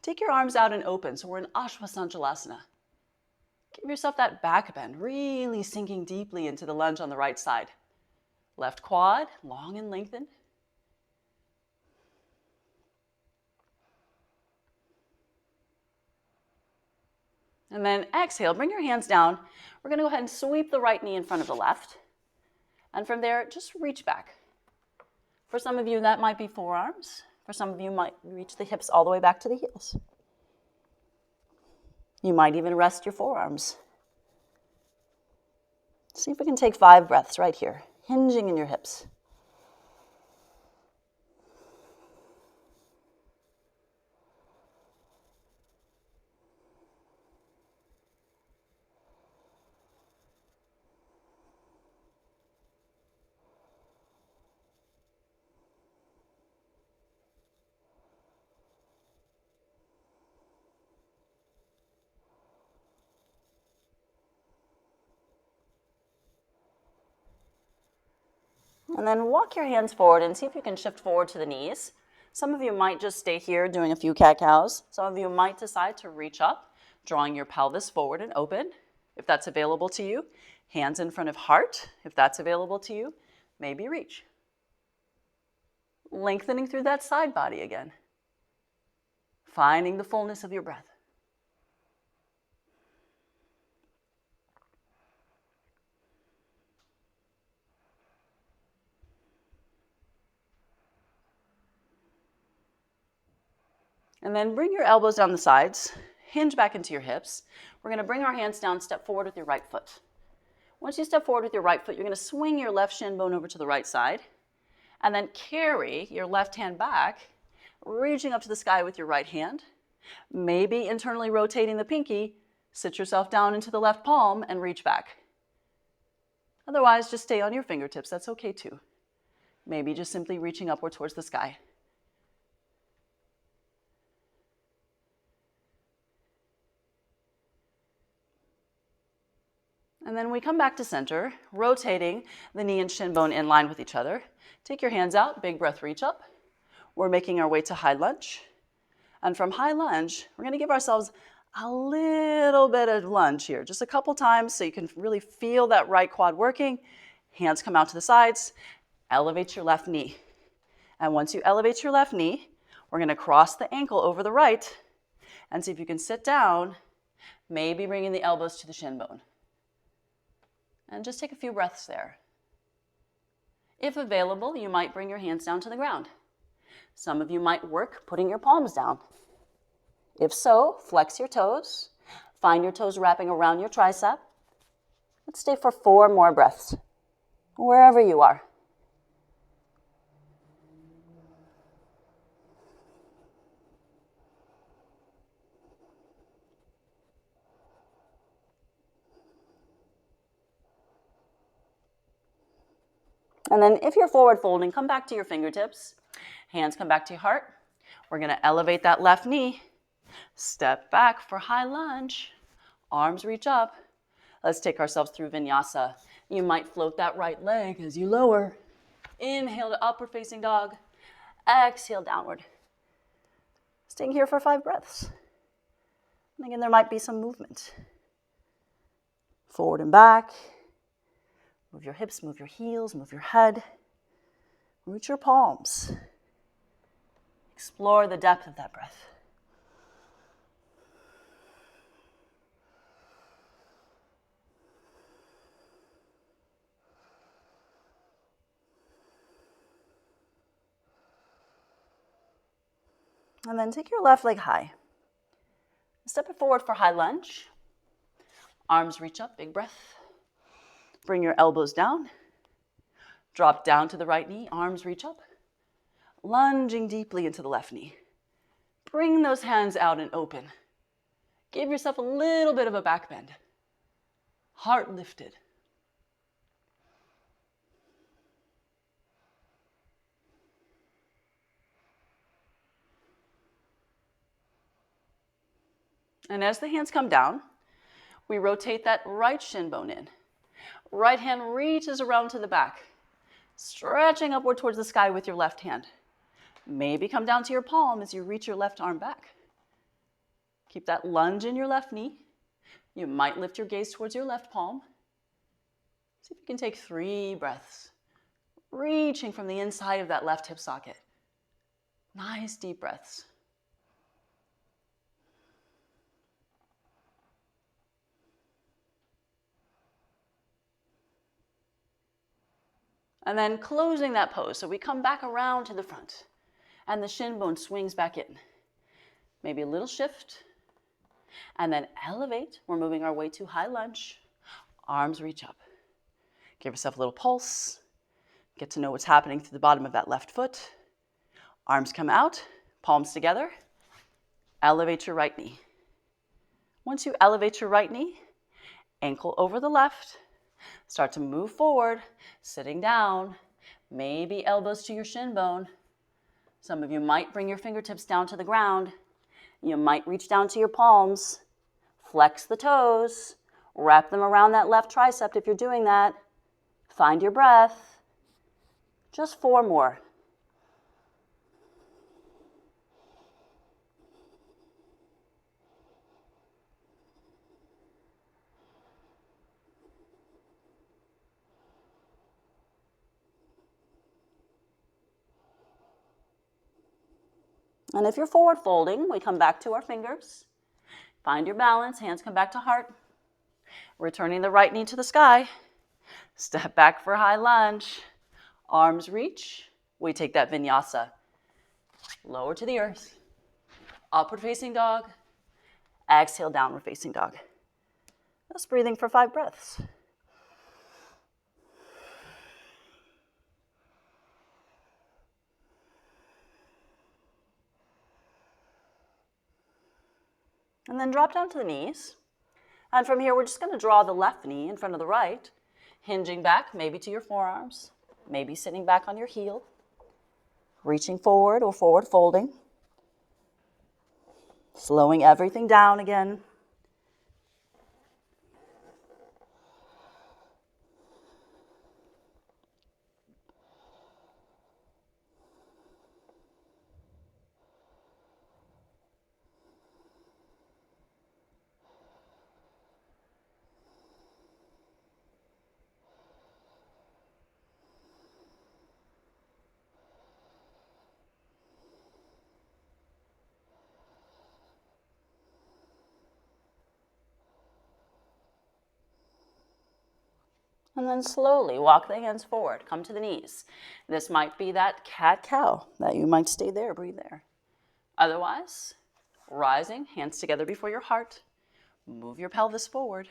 Take your arms out and open. So we're in Ashwasandhalasana. Give yourself that back bend, really sinking deeply into the lunge on the right side. Left quad, long and lengthened. And then exhale, bring your hands down. We're going to go ahead and sweep the right knee in front of the left. And from there, just reach back. For some of you, that might be forearms. For some of you, might reach the hips all the way back to the heels. You might even rest your forearms. See if we can take 5 breaths right here, hinging in your hips. And then walk your hands forward and see if you can shift forward to the knees. Some of you might just stay here doing a few cat-cows. Some of you might decide to reach up, drawing your pelvis forward and open, if that's available to you. Hands in front of heart, if that's available to you. Maybe reach. Lengthening through that side body again. Finding the fullness of your breath. And then bring your elbows down the sides, hinge back into your hips. We're going to bring our hands down, step forward with your right foot. Once you step forward with your right foot, you're going to swing your left shin bone over to the right side, and then carry your left hand back, reaching up to the sky with your right hand. Maybe internally rotating the pinky, sit yourself down into the left palm and reach back. Otherwise, just stay on your fingertips. That's okay too. Maybe just simply reaching upward towards the sky. And then we come back to center, rotating the knee and shin bone in line with each other. Take your hands out, big breath, reach up. We're making our way to high lunge. And from high lunge, we're going to give ourselves a little bit of lunge here, just a couple times so you can really feel that right quad working. Hands come out to the sides, elevate your left knee. And once you elevate your left knee, we're going to cross the ankle over the right and see if you can sit down, maybe bringing the elbows to the shin bone. And just take a few breaths there. If available, you might bring your hands down to the ground. Some of you might work putting your palms down. If so, flex your toes. Find your toes wrapping around your tricep. Let's stay for 4 more breaths, wherever you are. And then if you're forward folding, come back to your fingertips. Hands come back to your heart. We're going to elevate that left knee. Step back for high lunge. Arms reach up. Let's take ourselves through Vinyasa. You might float that right leg as you lower. Inhale to upward facing dog. Exhale downward. Staying here for 5 breaths. And again, there might be some movement. Forward and back. Move your hips, move your heels, move your head. Root your palms. Explore the depth of that breath. And then take your left leg high. Step it forward for high lunge. Arms reach up, big breath. Bring your elbows down. Drop down to the right knee, arms reach up. Lunging deeply into the left knee. Bring those hands out and open. Give yourself a little bit of a back bend. Heart lifted. And as the hands come down, we rotate that right shin bone in. Right hand reaches around to the back, stretching upward towards the sky with your left hand. Maybe come down to your palm as you reach your left arm back. Keep that lunge in your left knee. You might lift your gaze towards your left palm. See if you can take 3 breaths, reaching from the inside of that left hip socket. Nice deep breaths. And then closing that pose. So we come back around to the front and the shin bone swings back in. Maybe a little shift and then elevate. We're moving our way to high lunge. Arms reach up. Give yourself a little pulse. Get to know what's happening through the bottom of that left foot. Arms come out, palms together. Elevate your right knee. Once you elevate your right knee, ankle over the left. Start to move forward, sitting down, maybe elbows to your shin bone. Some of you might bring your fingertips down to the ground. You might reach down to your palms, flex the toes, wrap them around that left tricep if you're doing that. Find your breath. Just 4 more. And if you're forward folding, we come back to our fingers. Find your balance, hands come back to heart. Returning the right knee to the sky. Step back for high lunge. Arms reach. We take that vinyasa. Lower to the earth. Upward facing dog. Exhale, downward facing dog. Just breathing for 5 breaths. And then drop down to the knees. And from here, we're just going to draw the left knee in front of the right, hinging back maybe to your forearms, maybe sitting back on your heel, reaching forward or forward folding, slowing everything down again. And then slowly walk the hands forward, come to the knees. This might be that cat-cow, that you might stay there, breathe there. Otherwise, rising, hands together before your heart, move your pelvis forward,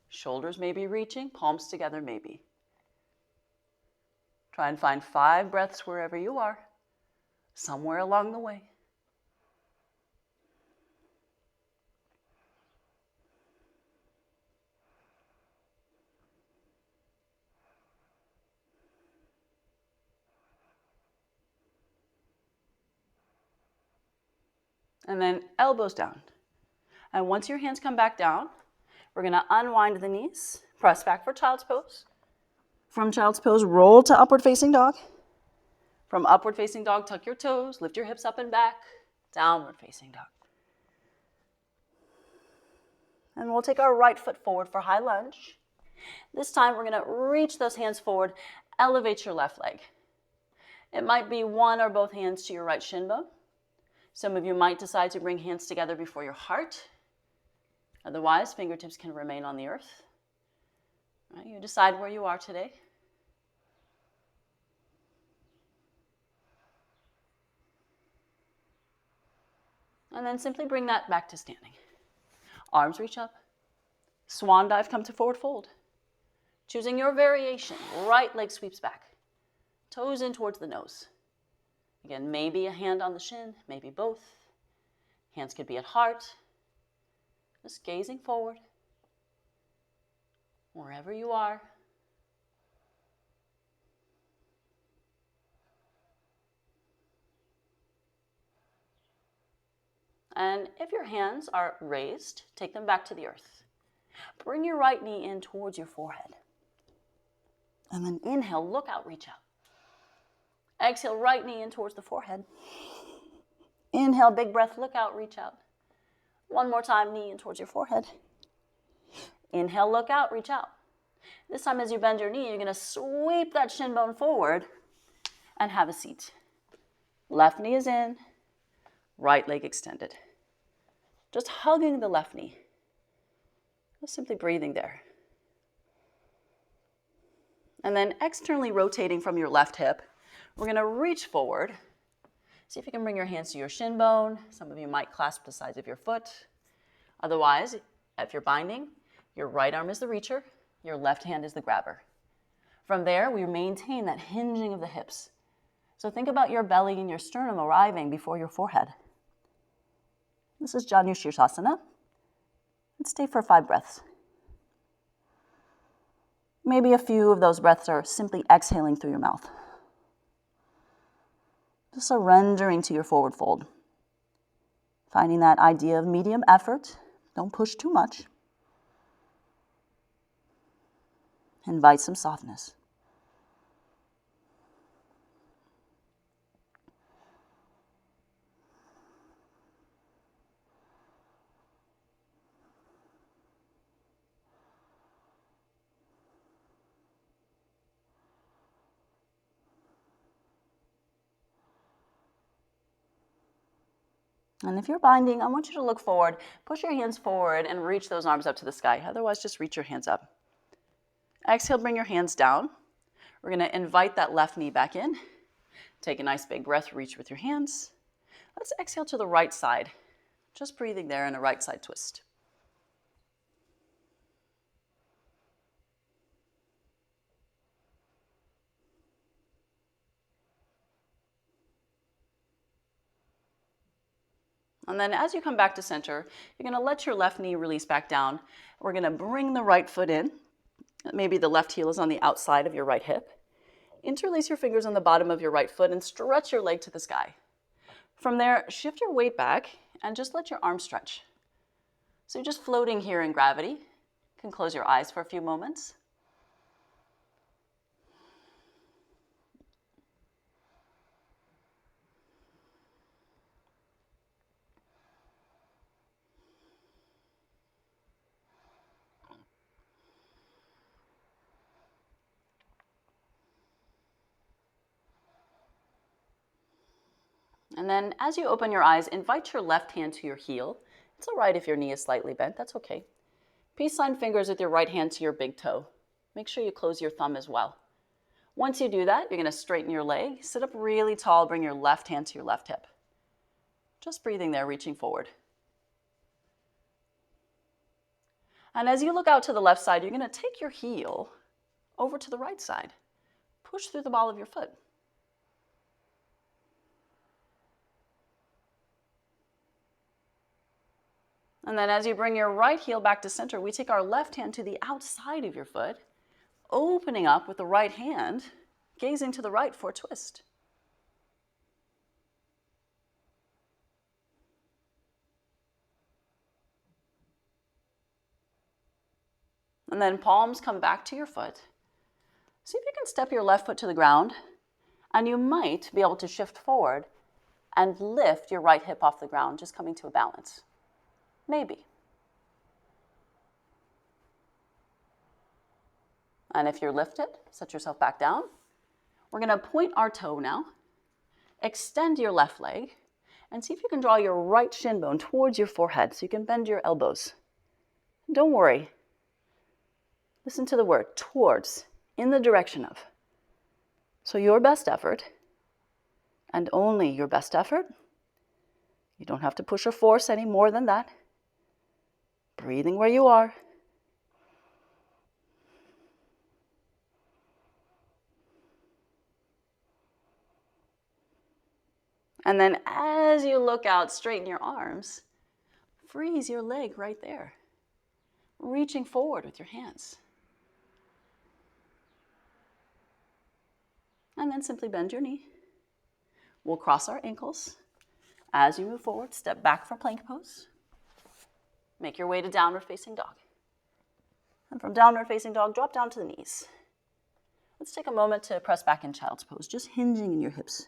Shoulders may be reaching, palms together maybe. Try and find 5 breaths wherever you are, somewhere along the way. And then elbows down. And once your hands come back down, we're going to unwind the knees, press back for child's pose. From child's pose, roll to upward facing dog. From upward facing dog, tuck your toes, lift your hips up and back, downward facing dog. And we'll take our right foot forward for high lunge. This time we're going to reach those hands forward, elevate your left leg. It might be one or both hands to your right shin bone. Some of you might decide to bring hands together before your heart. Otherwise, fingertips can remain on the earth. Right, you decide where you are today. And then simply bring that back to standing. Arms reach up. Swan dive, come to forward fold. Choosing your variation, right leg sweeps back. Toes in towards the nose. Again, maybe a hand on the shin, maybe both. Hands could be at heart. Just gazing forward. Wherever you are. And if your hands are raised, take them back to the earth. Bring your right knee in towards your forehead. And then inhale, look out, reach out. Exhale, right knee in towards the forehead. Inhale, big breath, look out, reach out. One more time, knee in towards your forehead. Inhale, look out, reach out. This time as you bend your knee, you're going to sweep that shin bone forward and have a seat. Left knee is in, right leg extended. Just hugging the left knee. Just simply breathing there. And then externally rotating from your left hip, we're going to reach forward. See if you can bring your hands to your shin bone. Some of you might clasp the sides of your foot. Otherwise, if you're binding, your right arm is the reacher, your left hand is the grabber. From there, we maintain that hinging of the hips. So think about your belly and your sternum arriving before your forehead. This is Janu Shirsasana. Let's stay for 5 breaths. Maybe a few of those breaths are simply exhaling through your mouth. Just surrendering to your forward fold. Finding that idea of medium effort. Don't push too much. Invite some softness. And if you're binding, I want you to look forward, push your hands forward and reach those arms up to the sky. Otherwise, just reach your hands up. Exhale, bring your hands down. We're going to invite that left knee back in. Take a nice big breath, reach with your hands. Let's exhale to the right side. Just breathing there in a right side twist. And then as you come back to center, you're going to let your left knee release back down. We're going to bring the right foot in. Maybe the left heel is on the outside of your right hip. Interlace your fingers on the bottom of your right foot and stretch your leg to the sky. From there, shift your weight back and just let your arms stretch. So you're just floating here in gravity. You can close your eyes for a few moments. And then as you open your eyes, invite your left hand to your heel. It's all right if your knee is slightly bent, that's okay. Peace sign fingers with your right hand to your big toe. Make sure you close your thumb as well. Once you do that, you're going to straighten your leg, sit up really tall, bring your left hand to your left hip. Just breathing there, reaching forward. And as you look out to the left side, you're going to take your heel over to the right side. Push through the ball of your foot. And then as you bring your right heel back to center, we take our left hand to the outside of your foot, opening up with the right hand, gazing to the right for a twist. And then palms come back to your foot. See if you can step your left foot to the ground, and you might be able to shift forward and lift your right hip off the ground, just coming to a balance. Maybe. And if you're lifted, set yourself back down. We're going to point our toe now. Extend your left leg, and see if you can draw your right shin bone towards your forehead so you can bend your elbows. Don't worry. Listen to the word, towards, in the direction of. So your best effort, and only your best effort. You don't have to push or force any more than that. Breathing where you are. And then as you look out, straighten your arms. Freeze your leg right there. Reaching forward with your hands. And then simply bend your knee. We'll cross our ankles. As you move forward, step back for plank pose. Make your way to downward facing dog. And from downward facing dog, drop down to the knees. Let's take a moment to press back in child's pose, just hinging in your hips.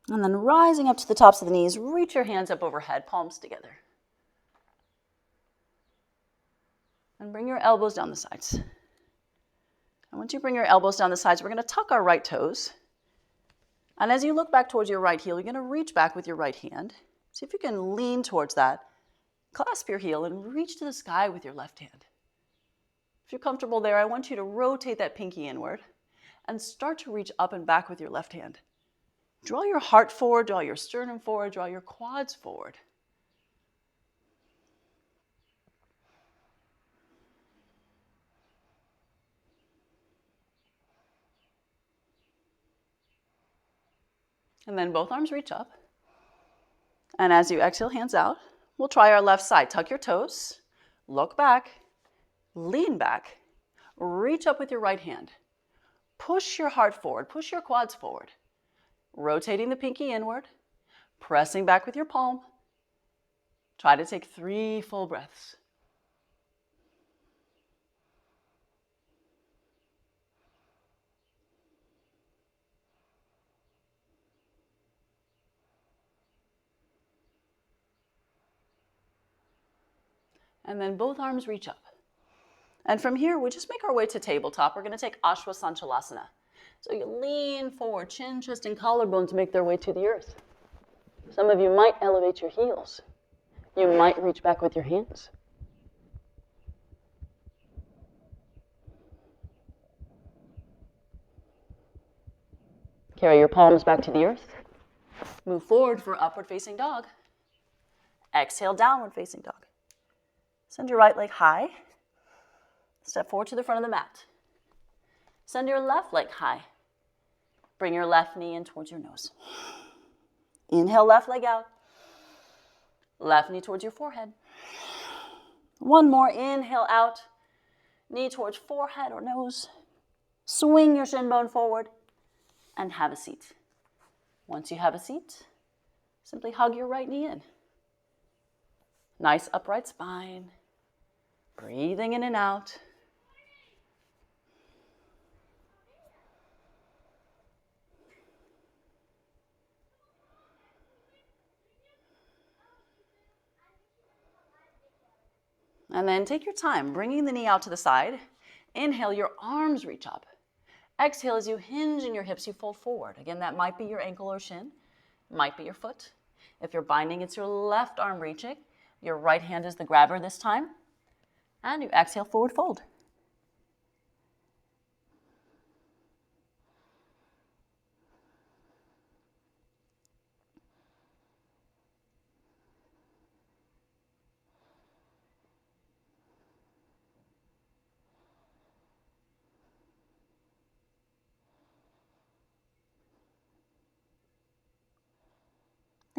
And then rising up to the tops of the knees, reach your hands up overhead, palms together. And bring your elbows down the sides. And once you bring your elbows down the sides, we're going to tuck our right toes. And as you look back towards your right heel, you're going to reach back with your right hand. See if you can lean towards that. Clasp your heel and reach to the sky with your left hand. If you're comfortable there, I want you to rotate that pinky inward and start to reach up and back with your left hand. Draw your heart forward, draw your sternum forward, draw your quads forward. And then both arms reach up. And as you exhale, hands out, we'll try our left side. Tuck your toes, look back, lean back, reach up with your right hand. Push your heart forward, push your quads forward. Rotating the pinky inward, pressing back with your palm. Try to take 3 full breaths. And then both arms reach up. And from here, we just make our way to tabletop. We're going to take Ashwasanchalasana. So you lean forward, chin, chest, and collarbones make their way to the earth. Some of you might elevate your heels. You might reach back with your hands. Carry your palms back to the earth. Move forward for upward facing dog. Exhale, downward facing dog. Send your right leg high. Step forward to the front of the mat. Send your left leg high. Bring your left knee in towards your nose. Inhale, left leg out. Left knee towards your forehead. One more, inhale out. Knee towards forehead or nose. Swing your shin bone forward and have a seat. Once you have a seat, simply hug your right knee in. Nice upright spine. Breathing in and out. And then take your time, bringing the knee out to the side. Inhale, your arms reach up. Exhale, as you hinge in your hips, you fold forward. Again, that might be your ankle or shin, might be your foot. If you're binding, it's your left arm reaching. Your right hand is the grabber this time. And you exhale, forward fold.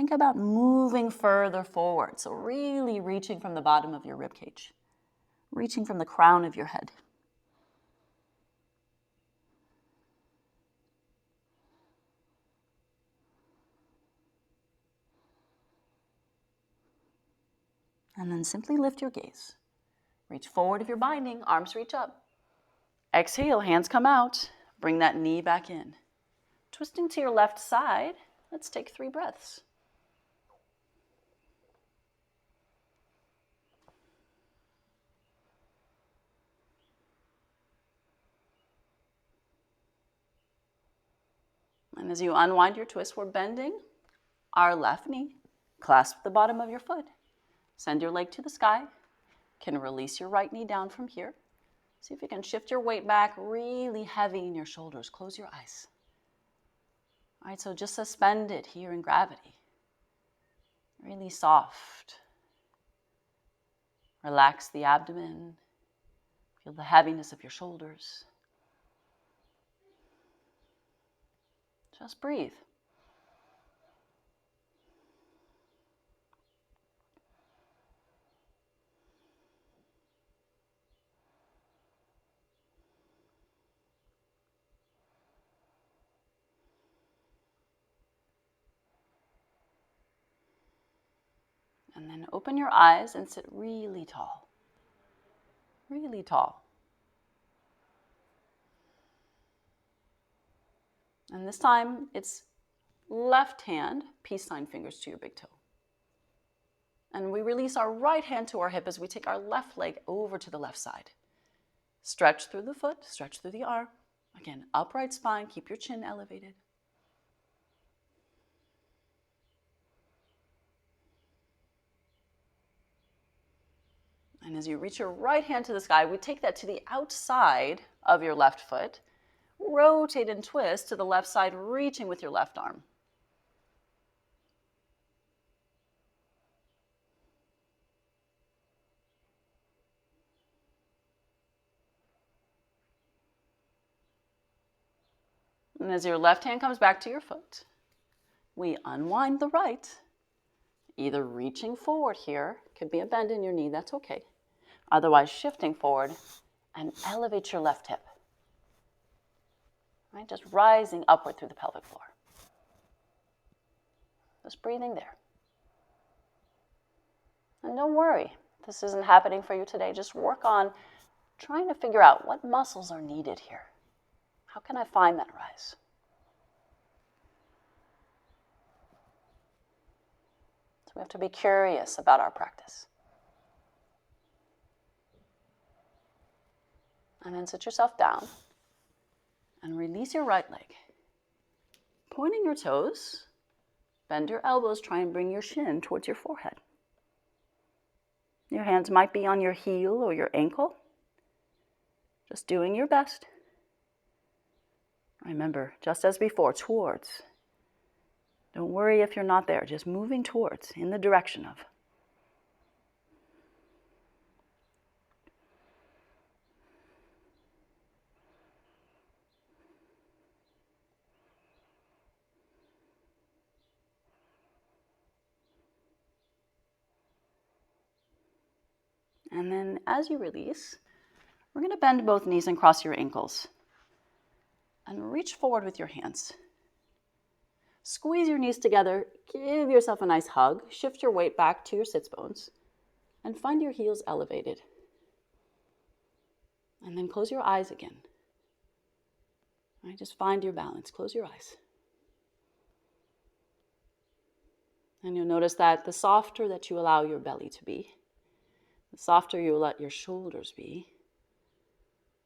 think about moving further forward. So really reaching from the bottom of your rib cage, reaching from the crown of your head. And then simply lift your gaze. Reach forward if you're binding, arms reach up. Exhale, hands come out. Bring that knee back in. Twisting to your left side, let's take 3 breaths. And as you unwind your twist, we're bending our left knee. Clasp the bottom of your foot. Send your leg to the sky. Can release your right knee down from here. See if you can shift your weight back, really heavy in your shoulders. Close your eyes. All right, so just suspended here in gravity. Really soft. Relax the abdomen. Feel the heaviness of your shoulders. Just breathe. And then open your eyes and sit really tall. Really tall. And this time, it's left hand, peace sign fingers to your big toe. And we release our right hand to our hip as we take our left leg over to the left side. Stretch through the foot, stretch through the arm. Again, upright spine, keep your chin elevated. And as you reach your right hand to the sky, we take that to the outside of your left foot. Rotate and twist to the left side, reaching with your left arm. And as your left hand comes back to your foot, we unwind the right, either reaching forward here, could be a bend in your knee, that's okay. Otherwise, shifting forward and elevate your left hip. Right, just rising upward through the pelvic floor. Just breathing there. And don't worry, if this isn't happening for you today. Just work on trying to figure out what muscles are needed here. How can I find that rise? So we have to be curious about our practice. And then sit yourself down and release your right leg. Pointing your toes, bend your elbows, try and bring your shin towards your forehead. Your hands might be on your heel or your ankle. Just doing your best. Remember, just as before, towards. Don't worry if you're not there, just moving towards, in the direction of. And then as you release, we're going to bend both knees and cross your ankles. And reach forward with your hands. Squeeze your knees together, give yourself a nice hug, shift your weight back to your sits bones, and find your heels elevated. And then close your eyes again. All right, just find your balance, close your eyes. And you'll notice that the softer that you allow your belly to be, the softer you let your shoulders be,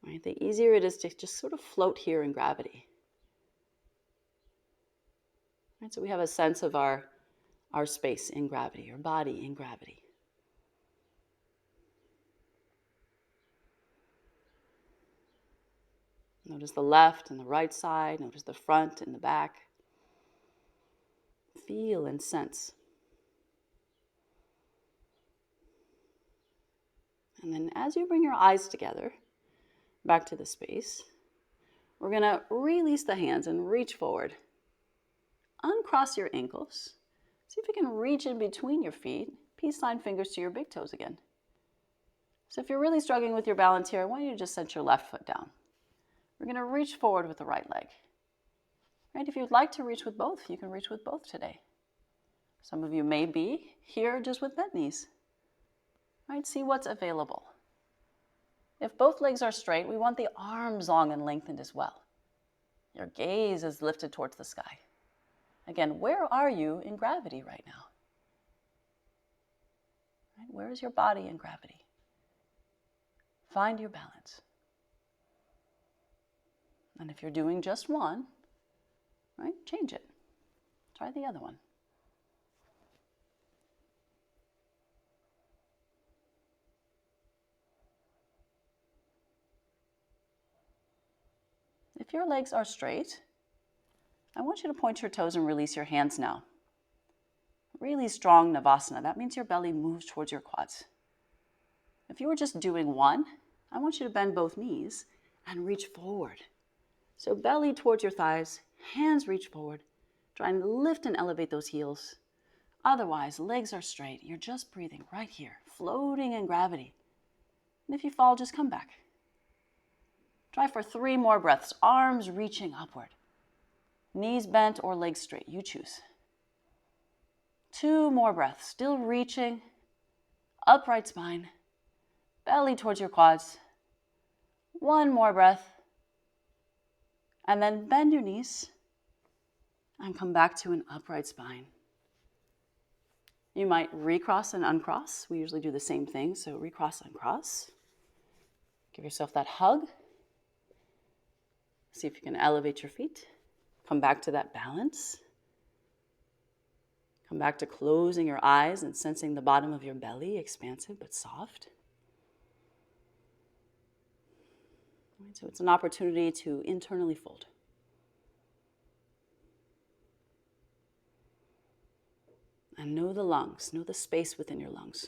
right, the easier it is to just sort of float here in gravity. Right, so we have a sense of our space in gravity, our body in gravity. Notice the left and the right side, notice the front and the back. Feel and sense. And then as you bring your eyes together, back to the space, we're going to release the hands and reach forward. Uncross your ankles. See if you can reach in between your feet, peace sign fingers to your big toes again. So if you're really struggling with your balance here, I want you to just set your left foot down. We're going to reach forward with the right leg. Right? If you'd like to reach with both, you can reach with both today. Some of you may be here just with bent knees. Right? See what's available. If both legs are straight, we want the arms long and lengthened as well. Your gaze is lifted towards the sky. Again, where are you in gravity right now? Right? Where is your body in gravity? Find your balance. And if you're doing just one, right, change it. Try the other one. If your legs are straight, I want you to point your toes and release your hands now. Really strong Navasana. That means your belly moves towards your quads. If you were just doing one, I want you to bend both knees and reach forward. So belly towards your thighs, hands reach forward. Try and lift and elevate those heels. Otherwise, legs are straight. You're just breathing right here, floating in gravity. And if you fall, just come back. Try for 3 more breaths, arms reaching upward. Knees bent or legs straight, you choose. 2 more breaths, still reaching, upright spine, belly towards your quads. 1 more breath, and then bend your knees and come back to an upright spine. You might recross and uncross. We usually do the same thing, so recross, uncross. Give yourself that hug. See if you can elevate your feet. Come back to that balance. Come back to closing your eyes and sensing the bottom of your belly, expansive but soft. Right, so it's an opportunity to internally fold. And know the lungs, know the space within your lungs.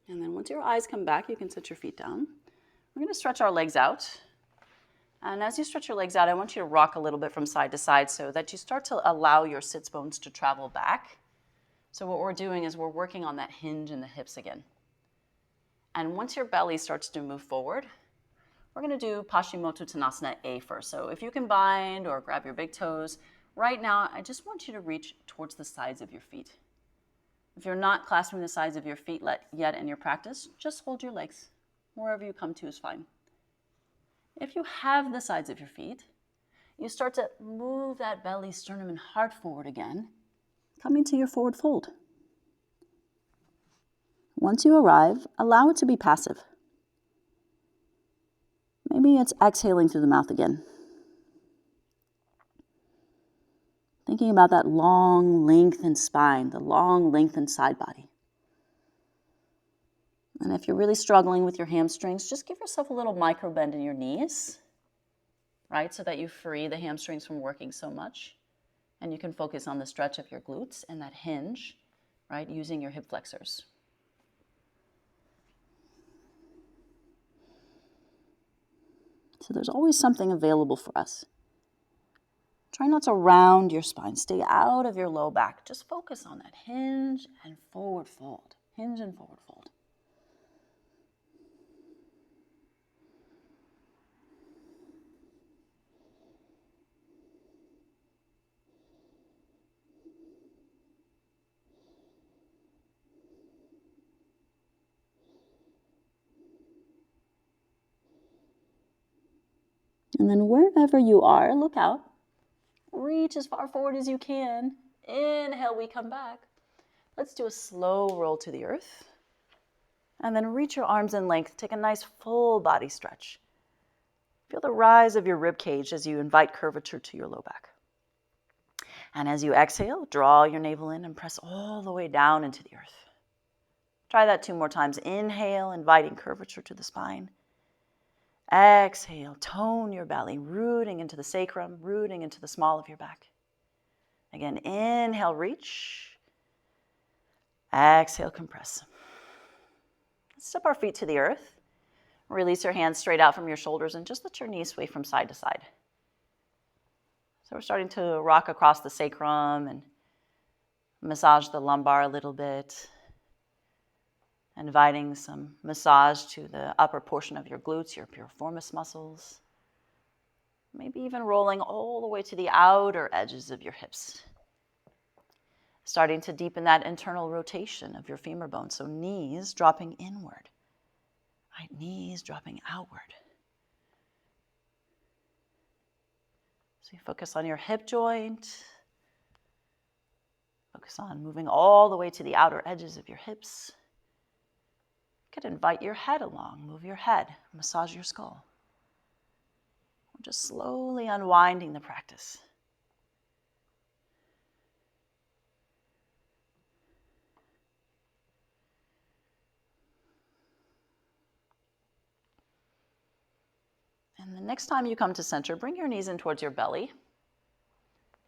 And then once your eyes come back, you can set your feet down. We're going to stretch our legs out. And as you stretch your legs out, I want you to rock a little bit from side to side so that you start to allow your sits bones to travel back. So what we're doing is we're working on that hinge in the hips again. And once your belly starts to move forward, we're going to do Paschimottanasana A first. So if you can bind or grab your big toes, right now I just want you to reach towards the sides of your feet. If you're not clasping the sides of your feet yet in your practice, just hold your legs. Wherever you come to is fine. If you have the sides of your feet, you start to move that belly, sternum, and heart forward again, coming to your forward fold. Once you arrive, allow it to be passive. Maybe it's exhaling through the mouth again. Thinking about that long, lengthened spine, the long, lengthened side body. And if you're really struggling with your hamstrings, just give yourself a little micro bend in your knees, right? So that you free the hamstrings from working so much. And you can focus on the stretch of your glutes and that hinge, right? Using your hip flexors. So there's always something available for us. Try not to round your spine. Stay out of your low back. Just focus on that hinge and forward fold. Hinge and forward fold. And then wherever you are, look out. Reach as far forward as you can. Inhale, we come back. Let's do a slow roll to the earth. And then reach your arms in length. Take a nice full body stretch. Feel the rise of your rib cage as you invite curvature to your low back. And as you exhale, draw your navel in and press all the way down into the earth. Try that 2 more times. Inhale, inviting curvature to the spine. Exhale, tone your belly, rooting into the sacrum, rooting into the small of your back. Again, inhale, reach. Exhale, compress. Step our feet to the earth. Release your hands straight out from your shoulders and just let your knees sway from side to side. So we're starting to rock across the sacrum and massage the lumbar a little bit, inviting some massage to the upper portion of your glutes, your piriformis muscles. Maybe even rolling all the way to the outer edges of your hips. Starting to deepen that internal rotation of your femur bone. So knees dropping inward, right? Knees dropping outward. So you focus on your hip joint. Focus on moving all the way to the outer edges of your hips. You could invite your head along. Move your head. Massage your skull. Just slowly unwinding the practice. And the next time you come to center, bring your knees in towards your belly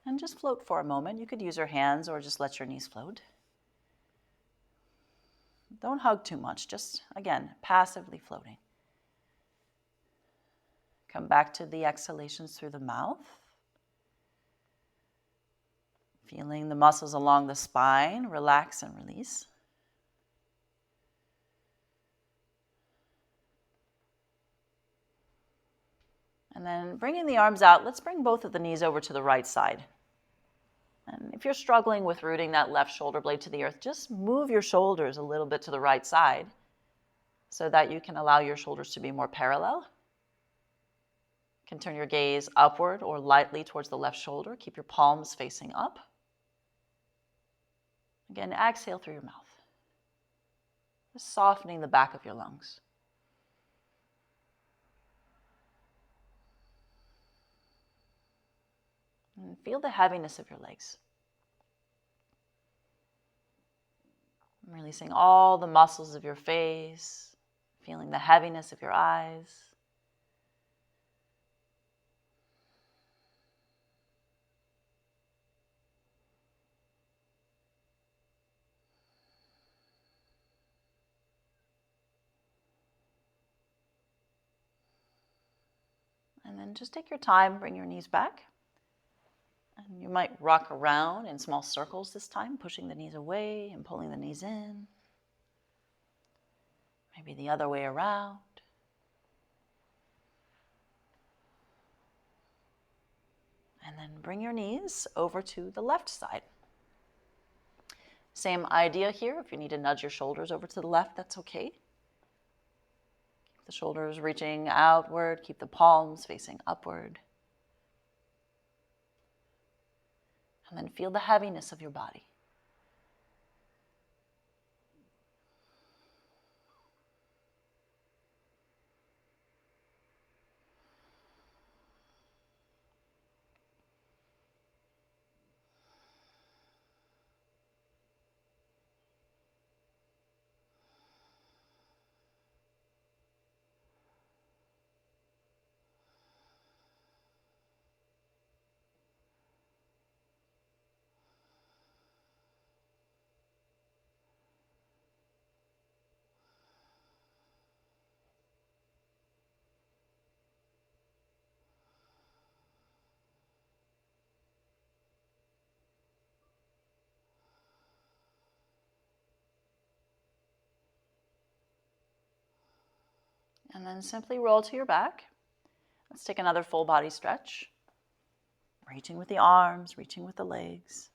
and just float for a moment. You could use your hands or just let your knees float. Don't hug too much, just, again, passively floating. Come back to the exhalations through the mouth. Feeling the muscles along the spine, relax and release. And then bringing the arms out, let's bring both of the knees over to the right side. And if you're struggling with rooting that left shoulder blade to the earth, just move your shoulders a little bit to the right side so that you can allow your shoulders to be more parallel. You can turn your gaze upward or lightly towards the left shoulder. Keep your palms facing up. Again, exhale through your mouth. Just softening the back of your lungs. And feel the heaviness of your legs. Releasing all the muscles of your face, feeling the heaviness of your eyes. And then just take your time, bring your knees back. And you might rock around in small circles this time, pushing the knees away and pulling the knees in. Maybe the other way around. And then bring your knees over to the left side. Same idea here. If you need to nudge your shoulders over to the left, that's okay. Keep the shoulders reaching outward. Keep the palms facing upward. And then feel the heaviness of your body. And then simply roll to your back. Let's take another full body stretch. Reaching with the arms, reaching with the legs.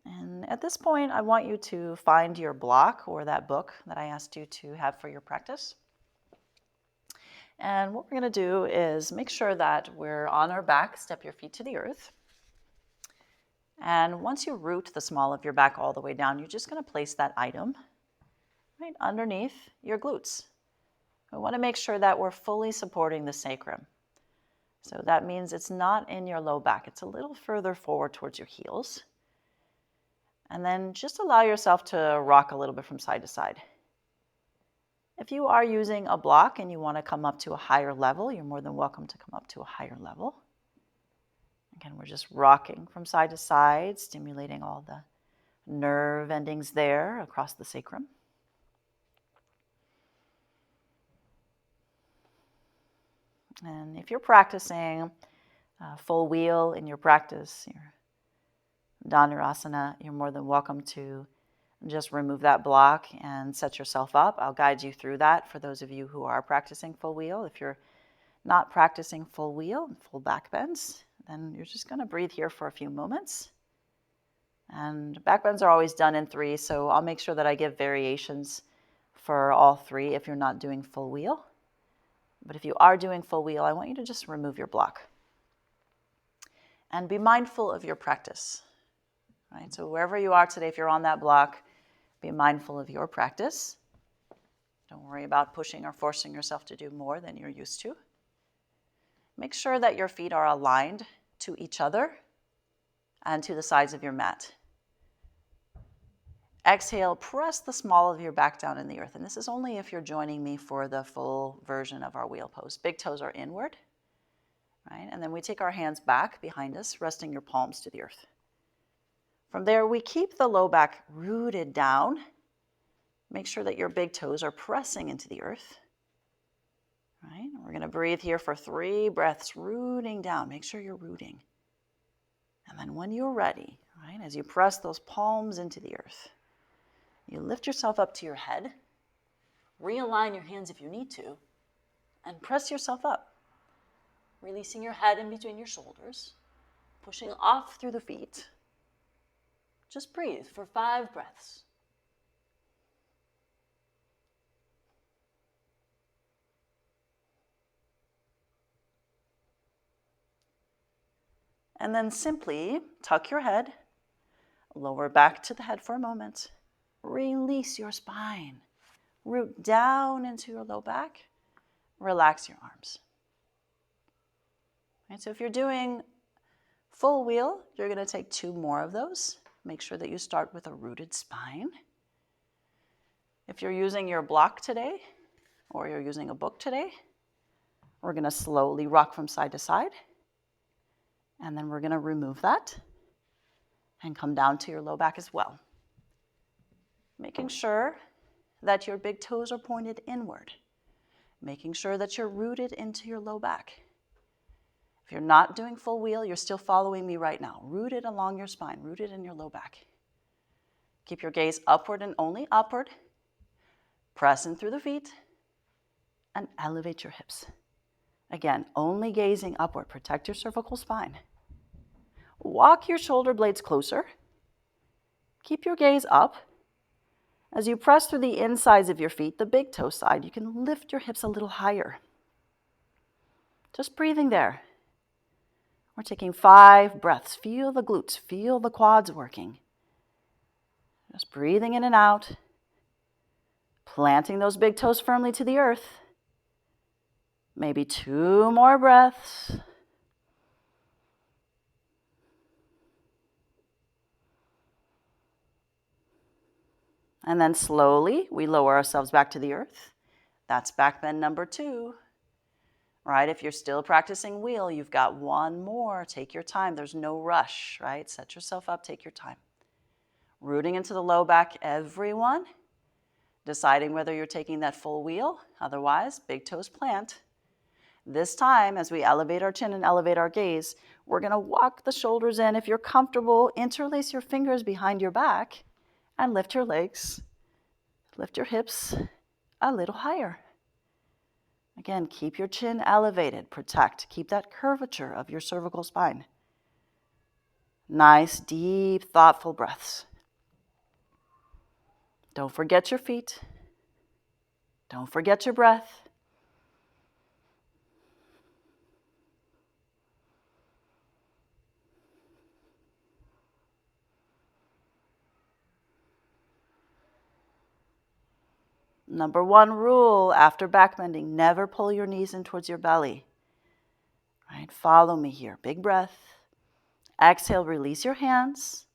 And at this point, I want you to find your block or that book that I asked you to have for your practice. And what we're going to do is make sure that we're on our back, step your feet to the earth. And once you root the small of your back all the way down, you're just going to place that item right underneath your glutes. We want to make sure that we're fully supporting the sacrum. So that means it's not in your low back. It's a little further forward towards your heels. And then just allow yourself to rock a little bit from side to side. If you are using a block and you want to come up to a higher level, you're more than welcome to come up to a higher level. Again, we're just rocking from side to side, stimulating all the nerve endings there across the sacrum. And if you're practicing full wheel in your practice, your Dhanurasana, you're more than welcome to just remove that block and set yourself up. I'll guide you through that for those of you who are practicing full wheel. If you're not practicing full wheel, full back bends, then you're just going to breathe here for a few moments. And back bends are always done in 3, so I'll make sure that I give variations for all 3 if you're not doing full wheel. But if you are doing full wheel, I want you to just remove your block. And be mindful of your practice. Right? So wherever you are today, if you're on that block, be mindful of your practice. Don't worry about pushing or forcing yourself to do more than you're used to. Make sure that your feet are aligned to each other and to the sides of your mat. Exhale, press the small of your back down in the earth. And this is only if you're joining me for the full version of our wheel pose. Big toes are inward, right? And then we take our hands back behind us, resting your palms to the earth. From there, we keep the low back rooted down. Make sure that your big toes are pressing into the earth. Right? We're going to breathe here for 3 breaths, rooting down. Make sure you're rooting. And then when you're ready, right, as you press those palms into the earth, you lift yourself up to your head, realign your hands if you need to, and press yourself up, releasing your head in between your shoulders, pushing off through the feet. Just breathe for 5 breaths. And then simply tuck your head, lower back to the head for a moment. Release your spine. Root down into your low back. Relax your arms. Right, so if you're doing full wheel, you're going to take 2 more of those. Make sure that you start with a rooted spine. If you're using your block today, or you're using a book today, we're going to slowly rock from side to side. And then we're going to remove that and come down to your low back as well. Making sure that your big toes are pointed inward. Making sure that you're rooted into your low back. If you're not doing full wheel, you're still following me right now. Rooted along your spine, rooted in your low back. Keep your gaze upward and only upward. Press in through the feet and elevate your hips. Again, only gazing upward. Protect your cervical spine. Walk your shoulder blades closer. Keep your gaze up. As you press through the insides of your feet, the big toe side, you can lift your hips a little higher. Just breathing there. We're taking 5 breaths. Feel the glutes, feel the quads working. Just breathing in and out. Planting those big toes firmly to the earth. Maybe 2 more breaths. And then slowly, we lower ourselves back to the earth. That's back bend number 2. Right? If you're still practicing wheel, you've got 1 more. Take your time. There's no rush, right? Set yourself up. Take your time. Rooting into the low back, everyone. Deciding whether you're taking that full wheel. Otherwise, big toes plant. This time, as we elevate our chin and elevate our gaze, we're going to walk the shoulders in. If you're comfortable, interlace your fingers behind your back and lift your legs. Lift your hips a little higher. Again, keep your chin elevated. Protect. Keep that curvature of your cervical spine. Nice, deep, thoughtful breaths. Don't forget your feet. Don't forget your breath. Number 1 rule after back bending, never pull your knees in towards your belly. Right? Follow me here. Big breath. Exhale, release your hands.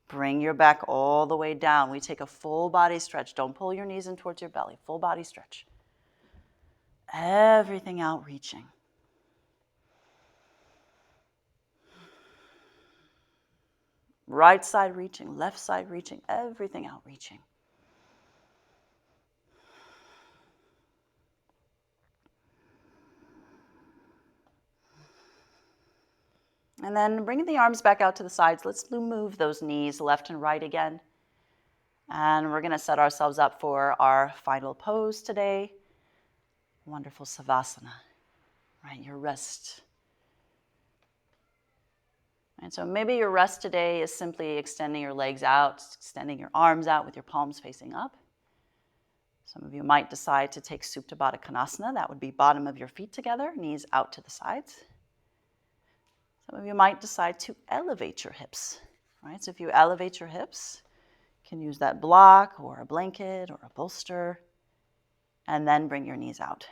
Bring your back all the way down. We take a full body stretch. Don't pull your knees in towards your belly. Full body stretch. Everything out reaching. Right side reaching, left side reaching, everything out reaching. And then bringing the arms back out to the sides, let's move those knees left and right again. And we're going to set ourselves up for our final pose today. Wonderful Savasana, right? Your rest. And so maybe your rest today is simply extending your legs out, extending your arms out with your palms facing up. Some of you might decide to take Supta Baddha Konasana. That would be bottom of your feet together, knees out to the sides. Some of you might decide to elevate your hips, right? So if you elevate your hips, you can use that block or a blanket or a bolster, and then bring your knees out.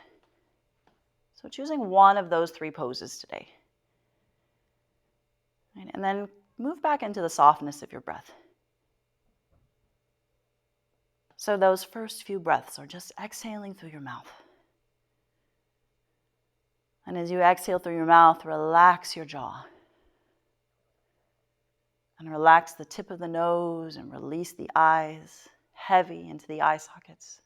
So choosing one of those three poses today. Right? And then move back into the softness of your breath. So those first few breaths are just exhaling through your mouth. And as you exhale through your mouth, relax your jaw. And relax the tip of the nose and release the eyes heavy into the eye sockets.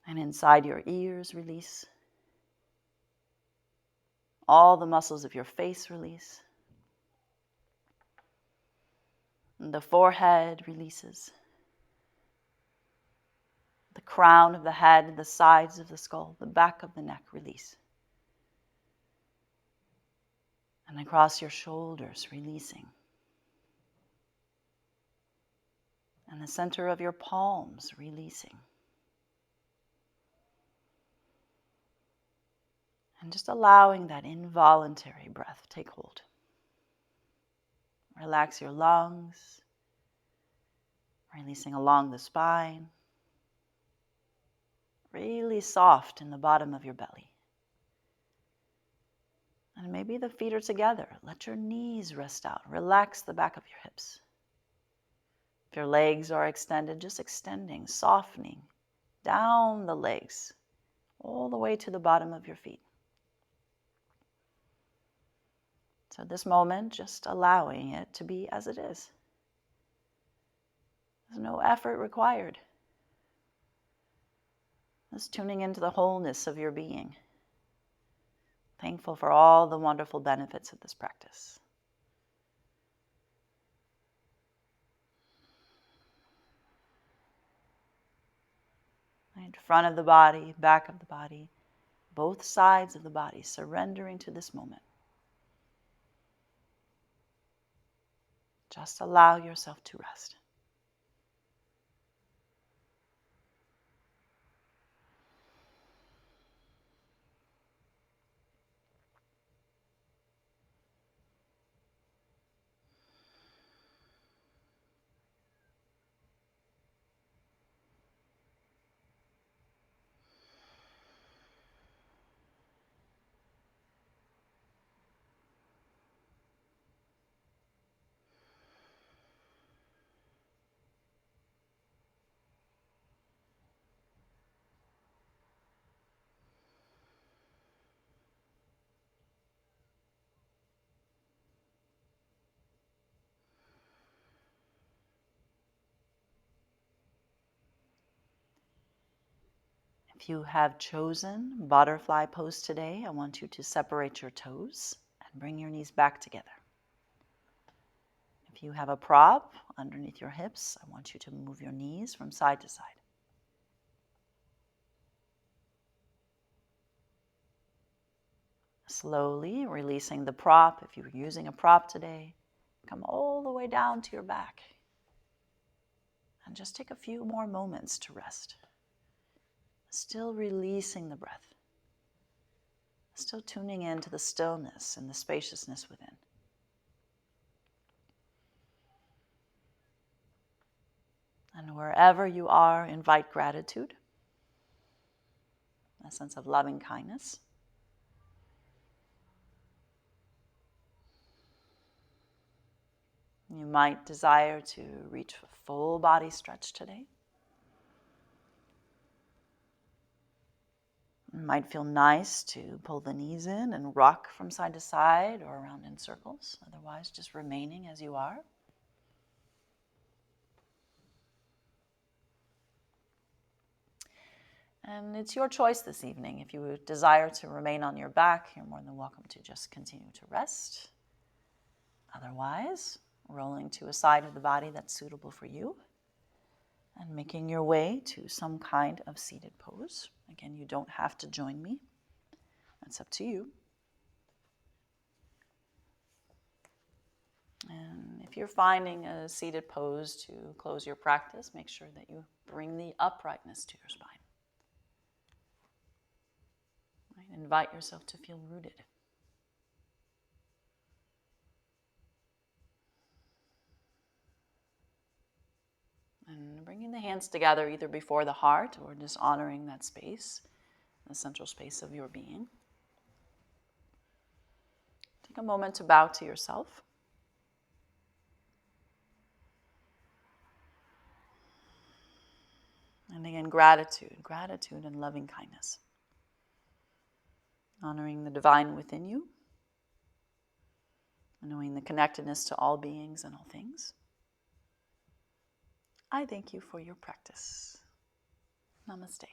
And inside your ears, release. All the muscles of your face release. And the forehead releases. The crown of the head, the sides of the skull, the back of the neck release. And across your shoulders, releasing. And the center of your palms, releasing. And just allowing that involuntary breath take hold. Relax your lungs, releasing along the spine. Really soft in the bottom of your belly. And maybe the feet are together. Let your knees rest out. Relax the back of your hips. If your legs are extended, just extending, softening down the legs, all the way to the bottom of your feet. So this moment, just allowing it to be as it is. There's no effort required. Just tuning into the wholeness of your being. Thankful for all the wonderful benefits of this practice. Right, front of the body, back of the body, both sides of the body, surrendering to this moment. Just allow yourself to rest. If you have chosen butterfly pose today, I want you to separate your toes and bring your knees back together. If you have a prop underneath your hips, I want you to move your knees from side to side. Slowly releasing the prop. If you're using a prop today, come all the way down to your back. And just take a few more moments to rest. Still releasing the breath. Still tuning into the stillness and the spaciousness within. And wherever you are, invite gratitude, a sense of loving kindness. You might desire to reach a full body stretch today. might feel nice to pull the knees in and rock from side to side or around in circles. Otherwise, just remaining as you are. And it's your choice this evening. If you desire to remain on your back, you're more than welcome to just continue to rest. Otherwise, rolling to a side of the body that's suitable for you and making your way to some kind of seated pose. Again, you don't have to join me. That's up to you. And if you're finding a seated pose to close your practice, make sure that you bring the uprightness to your spine. Right? Invite yourself to feel rooted. And bringing the hands together either before the heart or just honoring that space, the central space of your being. Take a moment to bow to yourself. And again, gratitude and loving kindness. Honoring the divine within you, and knowing the connectedness to all beings and all things. I thank you for your practice. Namaste.